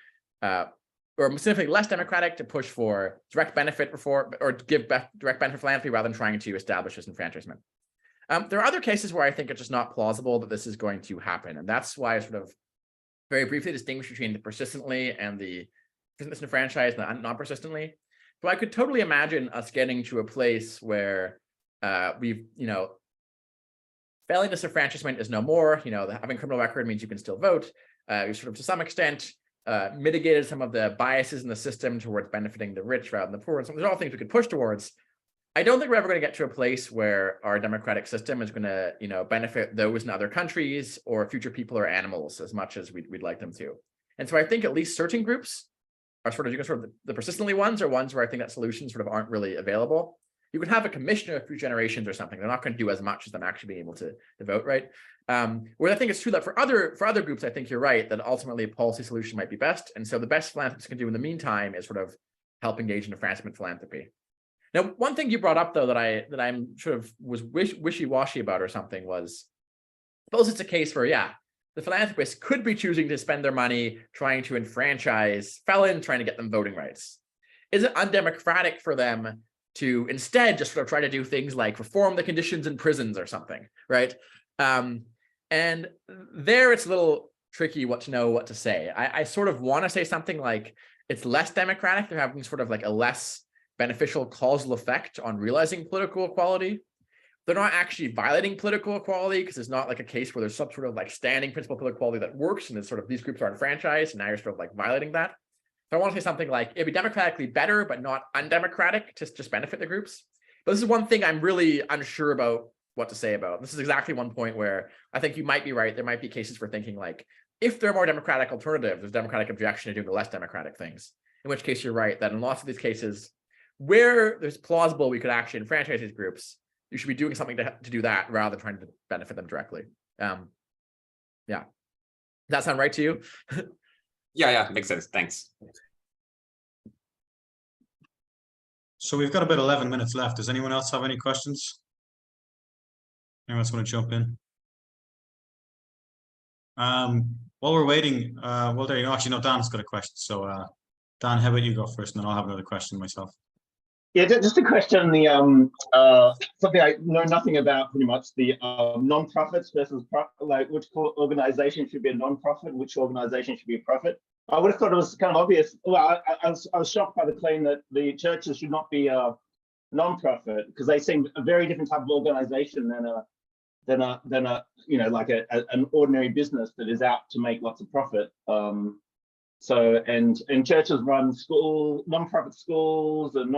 or significantly less democratic to push for direct benefit or give direct benefit philanthropy rather than trying to establish disenfranchisement. There are other cases where I think it's just not plausible that this is going to happen. And that's why I sort of very briefly distinguish between the persistently and the disenfranchised and non-persistently. So I could totally imagine us getting to a place where we've, failing disenfranchisement is no more. Having a criminal record means you can still vote. We've sort of, to some extent, mitigated some of the biases in the system towards benefiting the rich rather than the poor. And so there's all things we could push towards. I don't think we're ever going to get to a place where our democratic system is going to, benefit those in other countries or future people or animals as much as we'd like them to. And so I think at least certain groups are sort of the persistently ones are ones where I think that solutions sort of aren't really available. You can have a commission of future generations or something. They're not going to do as much as them actually being able to vote, right? Where I think it's true that for other groups, I think you're right that ultimately a policy solution might be best. And so the best philanthropists can do in the meantime is sort of help engage in enfranchisement philanthropy. Now, one thing you brought up though that I'm sort of was wishy-washy about or something was, suppose it's a case where the philanthropists could be choosing to spend their money trying to enfranchise felons, trying to get them voting rights. Is it undemocratic for them to instead just sort of try to do things like reform the conditions in prisons or something, right? And there it's a little tricky what to say. I sort of want to say something like it's less democratic. They're having sort of like a less beneficial causal effect on realizing political equality. They're not actually violating political equality because it's not like a case where there's some sort of like standing principle of political equality that works and it's sort of these groups are enfranchised and now you're sort of like violating that. So I want to say something like it'd be democratically better, but not undemocratic to just benefit the groups. But this is one thing I'm really unsure about what to say about. This is exactly one point where I think you might be right. There might be cases for thinking like, if there are more democratic alternatives, there's democratic objection to doing the less democratic things. In which case you're right that in lots of these cases where there's plausible we could actually enfranchise these groups, you should be doing something to do that rather than trying to benefit them directly. Yeah. Does that sound right to you? Yeah, makes sense. Thanks. So we've got about 11 minutes left. Does anyone else have any questions? Anyone else want to jump in? While we're waiting, well, there you go. Actually, no, Dan's got a question. So, Dan, how about you go first, and then I'll have another question myself. Yeah, just a question on the something I know nothing about pretty much, the non-profits versus like which organization should be a non-profit, which organization should be a profit. I would have thought it was kind of obvious. Well, I was shocked by the claim that the churches should not be a non-profit because they seem a very different type of organization than a like an ordinary business that is out to make lots of profit. So and churches run non-profit schools and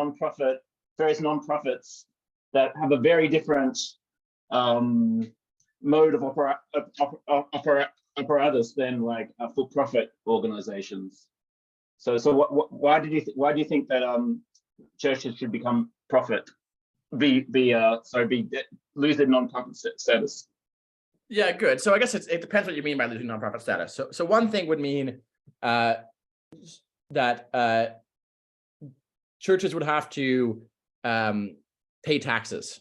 various non-profits that have a very different mode of apparatus than like for-profit organizations. So why do you think that churches should become profit? Lose their non-profit status? Yeah, good. So I guess it depends what you mean by losing non-profit status. So one thing would mean that churches would have to pay taxes.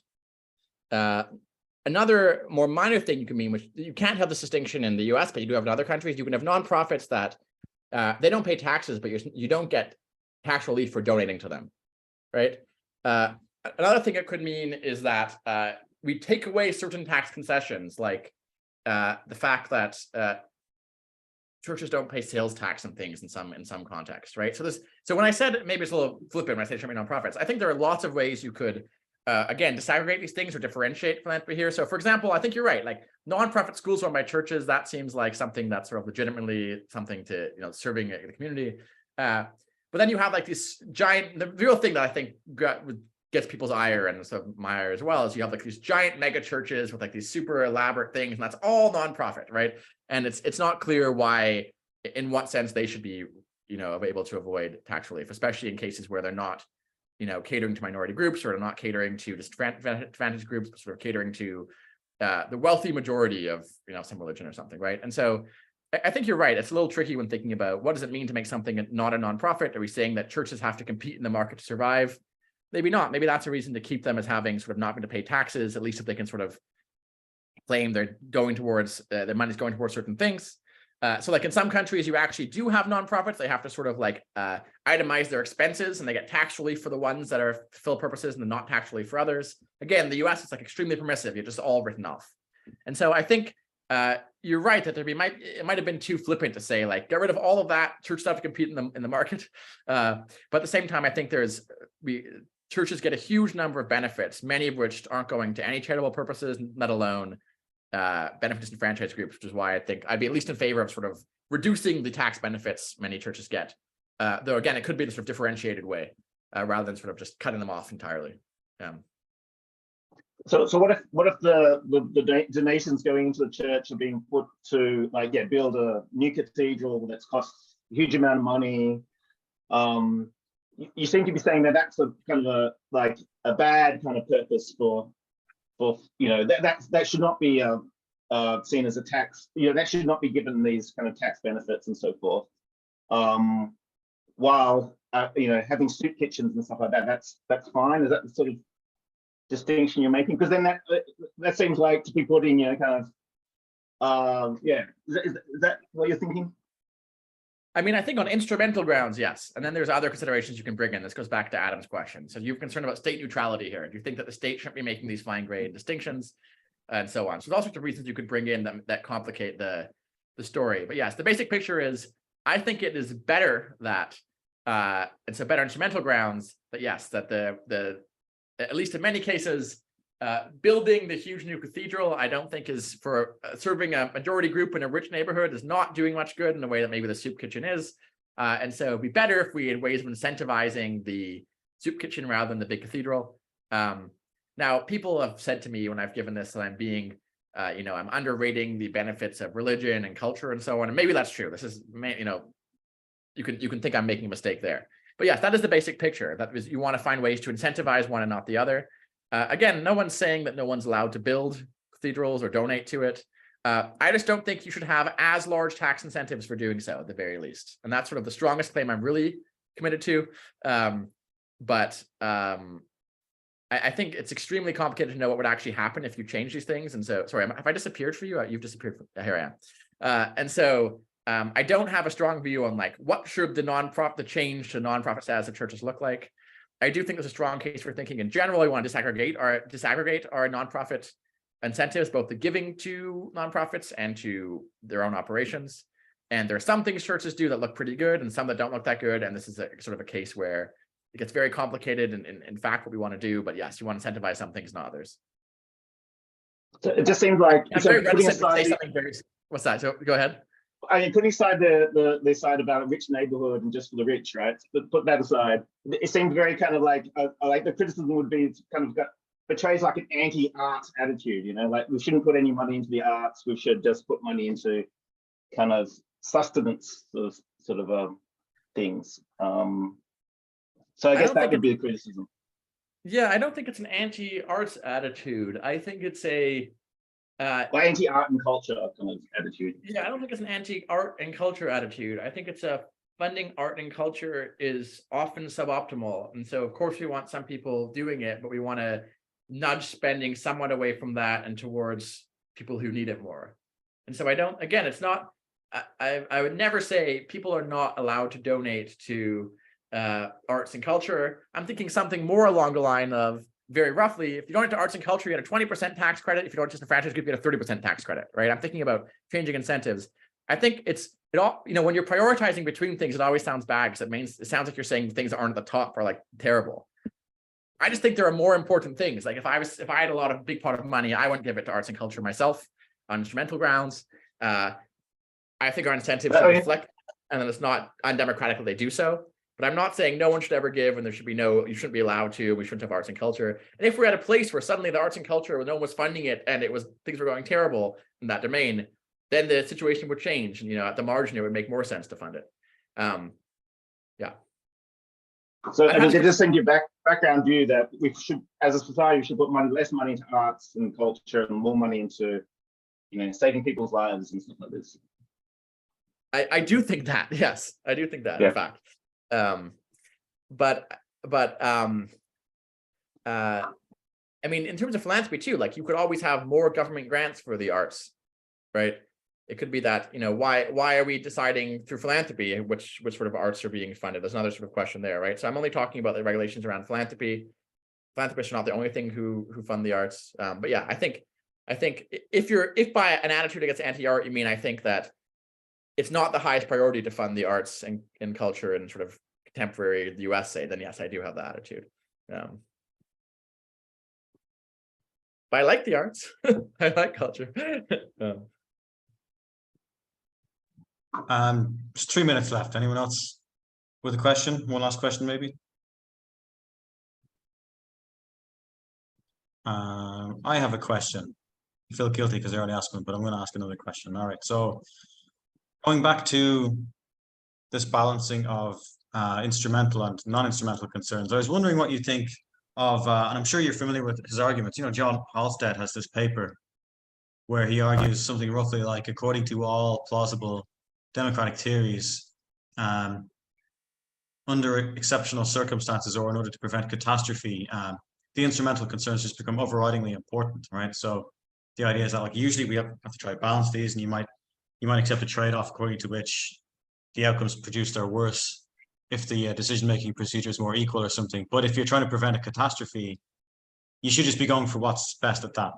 Another more minor thing you can mean, which you can't have this distinction in the US, but you do have in other countries, you can have nonprofits that they don't pay taxes, but you don't get tax relief for donating to them, right? Another thing it could mean is that we take away certain tax concessions, like the fact that churches don't pay sales tax and things in some contexts, right? So when I said maybe it's a little flippant when I say show me nonprofits, I think there are lots of ways you could again disaggregate these things or differentiate philanthropy here. So for example, I think you're right, like nonprofit schools run by churches, that seems like something that's sort of legitimately something to serving the community. But then you have like this giant, the real thing that I think gets people's ire and sort of my ire as well is you have like these giant mega churches with like these super elaborate things, and that's all nonprofit, right? And it's not clear why, in what sense they should be, able to avoid tax relief, especially in cases where they're not, catering to minority groups or not catering to disadvantaged groups, but sort of catering to the wealthy majority of, some religion or something, right? And so I think you're right. It's a little tricky when thinking about what does it mean to make something not a nonprofit? Are we saying that churches have to compete in the market to survive? Maybe not. Maybe that's a reason to keep them as having sort of not going to pay taxes, at least if they can sort of claim they're going towards their money's going towards certain things. So like in some countries, you actually do have nonprofits. They have to sort of like itemize their expenses, and they get tax relief for the ones that are fill purposes and not tax relief for others. Again, the US is like extremely permissive. You're just all written off. And so I think you're right that it might have been too flippant to say like get rid of all of that church stuff to compete in the market. But at the same time, I think churches get a huge number of benefits, many of which aren't going to any charitable purposes, let alone benefit disenfranchised groups, which is why I think I'd be at least in favor of sort of reducing the tax benefits many churches get. Though again, it could be in a sort of differentiated way rather than sort of just cutting them off entirely. So what if the donations going into the church are being put to like build a new cathedral that's cost a huge amount of money? You seem to be saying that that's a kind of a bad kind of purpose for that should not be seen as a tax. That should not be given these kind of tax benefits and so forth. While having soup kitchens and stuff like that, that's fine. Is that the sort of distinction you're making? Because then that seems like to be putting kind of is that what you're thinking? I mean, I think on instrumental grounds, yes. And then there's other considerations you can bring in. This goes back to Adam's question. So you're concerned about state neutrality here. Do you think that the state shouldn't be making these fine grained distinctions and so on? So there's all sorts of reasons you could bring in that complicate the story. But yes, the basic picture is, I think it is better that, and so better instrumental grounds, that yes, that the at least in many cases, building the huge new cathedral, I don't think is for serving a majority group in a rich neighborhood is not doing much good in the way that maybe the soup kitchen is. And so it'd be better if we had ways of incentivizing the soup kitchen rather than the big cathedral. Now, people have said to me when I've given this that I'm being, I'm underrating the benefits of religion and culture and so on. And maybe that's true. This is, you can think I'm making a mistake there. But yes, that is the basic picture. That is, you want to find ways to incentivize one and not the other. Again, no one's saying that no one's allowed to build cathedrals or donate to it. I just don't think you should have as large tax incentives for doing so, at the very least. And that's sort of the strongest claim I'm really committed to. I think it's extremely complicated to know what would actually happen if you change these things. And so, sorry, have I disappeared for you? You've disappeared. Here I am. And so I don't have a strong view on like what should the change to nonprofit status of churches look like. I do think there's a strong case for thinking in general we want to disaggregate our nonprofit incentives, both the giving to nonprofits and to their own operations. And there are some things churches do that look pretty good and some that don't look that good. And this is sort of a case where it gets very complicated and in fact what we want to do. But yes, you want to incentivize some things, not others. So it just seems like I'm very reticent to say something very. What's that? So go ahead. I mean, putting aside the side about a rich neighborhood and just for the rich, right? But put that aside, it seems very kind of like the criticism would be kind of portrays like an anti-art attitude, like we shouldn't put any money into the arts. We should just put money into kind of sustenance sort of things. So I guess that would be the criticism. Yeah, I don't think it's an anti-arts attitude. I think it's a anti-art and culture kind of attitude. Yeah, I don't think it's an anti-art and culture attitude. I think it's a funding art and culture is often suboptimal. And so of course we want some people doing it, but we want to nudge spending somewhat away from that and towards people who need it more. And so it's not, I would never say people are not allowed to donate to arts and culture. I'm thinking something more along the line of, very roughly, if you donate to arts and culture, you get a 20% tax credit. If you donate to the franchise group, you get a 30% tax credit, right? I'm thinking about changing incentives. I think it all, when you're prioritizing between things, it always sounds bad because it sounds like you're saying things that aren't at the top are like terrible. I just think there are more important things. Like if I had a big pot of money, I wouldn't give it to arts and culture myself on instrumental grounds. I think our incentives should reflect, and then it's not undemocratic if they do so. But I'm not saying no one should ever give and you shouldn't be allowed to, we shouldn't have arts and culture. And if we're at a place where suddenly the arts and culture, no one was funding it and things were going terrible in that domain, then the situation would change. And, at the margin, it would make more sense to fund it. Yeah. So I mean, just think your background view that we should, as a society, we should put less money into arts and culture and more money into, saving people's lives and stuff like this. I do think that, yes, I do think that, in fact. I mean, in terms of philanthropy too, like you could always have more government grants for the arts, right? It could be that, why are we deciding through philanthropy which sort of arts are being funded? There's another sort of question there, right? So I'm only talking about the regulations around philanthropy. Philanthropists are not the only thing who fund the arts. But yeah, I think if by an attitude against anti-art, you mean I think that it's not the highest priority to fund the arts and culture and sort of contemporary the US, say, then yes, I do have that attitude. But I like the arts. I like culture. Just 3 minutes left. Anyone else with a question? One last question, maybe. I have a question. I feel guilty because I already asked one, but I'm going to ask another question. All right. So going back to this balancing of instrumental and non-instrumental concerns, I was wondering what you think of, and I'm sure you're familiar with his arguments. John Halstead has this paper where he argues something roughly like, according to all plausible democratic theories, under exceptional circumstances or in order to prevent catastrophe, the instrumental concerns just become overridingly important, right? So the idea is that, like, usually we have to try to balance these, and you might accept a trade-off according to which the outcomes produced are worse if the decision-making procedure is more equal or something. But if you're trying to prevent a catastrophe, you should just be going for what's best at that.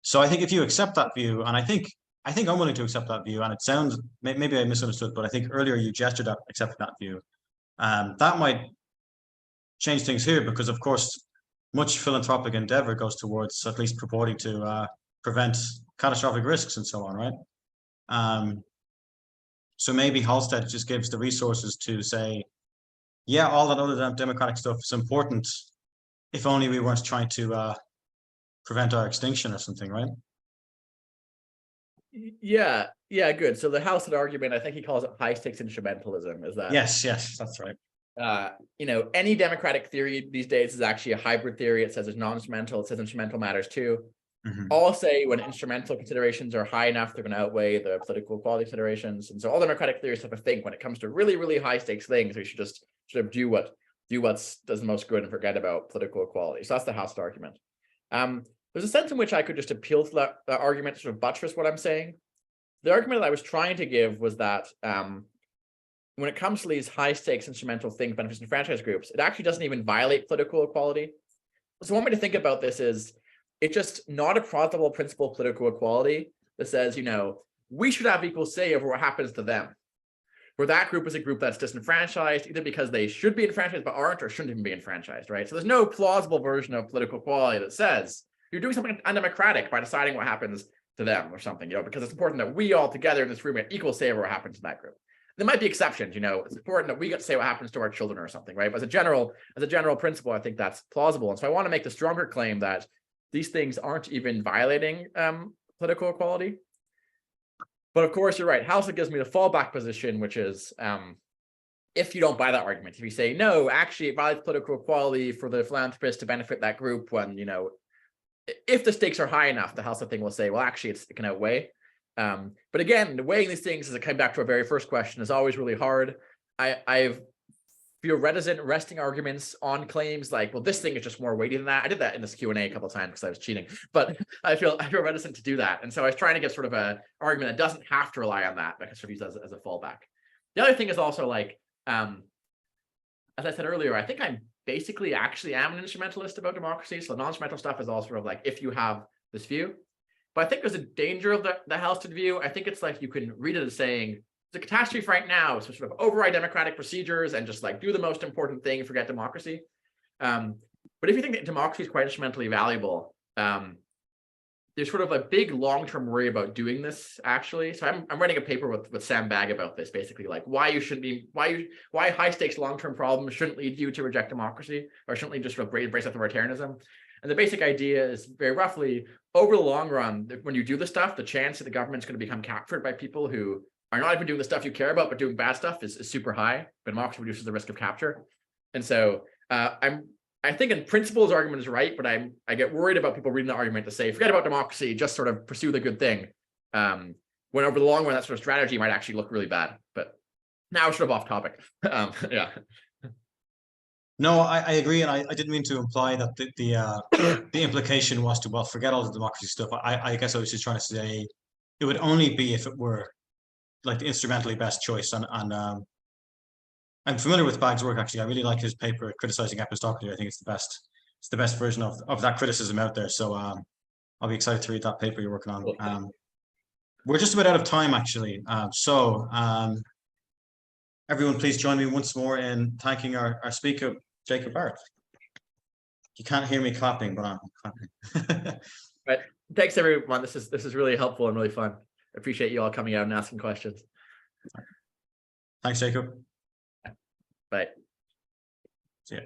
So I think if you accept that view, and I think I'm willing to accept that view, and it sounds, maybe I misunderstood, but I think earlier you gestured at accepting that view. That might change things here, because of course much philanthropic endeavor goes towards at least purporting to prevent catastrophic risks and so on, right? So maybe Halstead just gives the resources to say, yeah, all that other democratic stuff is important, if only we weren't trying to prevent our extinction or something, right? Yeah, good. So the Halstead argument, I think he calls it high stakes instrumentalism, is that? Yes, that's right. Any democratic theory these days is actually a hybrid theory. It says it's non-instrumental, it says instrumental matters too. All say when instrumental considerations are high enough, they're going to outweigh the political equality considerations. And so all democratic theorists have to think when it comes to really, really high stakes things, we should just sort of do what does the most good and forget about political equality. So that's the Halstead argument. There's a sense in which I could just appeal to that argument to sort of buttress what I'm saying. The argument that I was trying to give was that when it comes to these high stakes instrumental things, benefits and franchise groups, it actually doesn't even violate political equality. So one way to think about this is, it's just not a plausible principle of political equality that says, we should have equal say over what happens to them. Where that group is a group that's disenfranchised, either because they should be enfranchised but aren't, or shouldn't even be enfranchised, right? So there's no plausible version of political equality that says you're doing something undemocratic by deciding what happens to them or something, because it's important that we all together in this room have equal say over what happens to that group. There might be exceptions, it's important that we get to say what happens to our children or something, right? But as a general principle, I think that's plausible. And so I want to make the stronger claim that these things aren't even violating political equality. But of course, you're right. Halstead gives me the fallback position, which is if you don't buy that argument, if you say, no, actually it violates political equality for the philanthropist to benefit that group when, if the stakes are high enough, the Halstead thing will say, well, actually it can outweigh. But again, the weighing these things, as it came back to our very first question, is always really hard. I feel reticent resting arguments on claims like, well, this thing is just more weighty than that. I did that in this Q&A a couple of times because I was cheating, but I feel reticent to do that. And so I was trying to get sort of an argument that doesn't have to rely on that, but I can sort of use as a fallback. The other thing is also like, as I said earlier, I think I'm basically actually am an instrumentalist about democracy. So non-instrumental stuff is all sort of like, if you have this view. But I think there's a danger of the Halstead view. I think it's like you can read it as saying, it's a catastrophe right now, so sort of override democratic procedures and just like do the most important thing and forget democracy. But if you think that democracy is quite instrumentally valuable, there's sort of a big long-term worry about doing this actually. So I'm writing a paper with Sam Bagg about this, basically like why high stakes long-term problems shouldn't lead you to reject democracy or shouldn't lead just sort of embrace authoritarianism. And the basic idea is very roughly, over the long run, when you do this stuff, the chance that the government's going to become captured by people who are not even doing the stuff you care about, but doing bad stuff is super high. But democracy reduces the risk of capture. And so I think in principle his argument is right, but I get worried about people reading the argument to say, forget about democracy, just sort of pursue the good thing. When over the long run, that sort of strategy might actually look really bad. But now it's sort of off topic. Yeah. No, I agree, and I didn't mean to imply that the implication was to, well, forget all the democracy stuff. I guess I was just trying to say it would only be if it were like the instrumentally best choice. And I'm familiar with Bag's work, actually. I really like his paper criticizing epistocracy. I think it's the best version of that criticism out there. So I'll be excited to read that paper you're working on. We're just about out of time, actually. Everyone, please join me once more in thanking our speaker, Jacob Barrett. You can't hear me clapping, but I'm clapping. Right. Thanks, everyone. This is really helpful and really fun. I appreciate you all coming out and asking questions. Thanks, Jacob. Bye. See ya.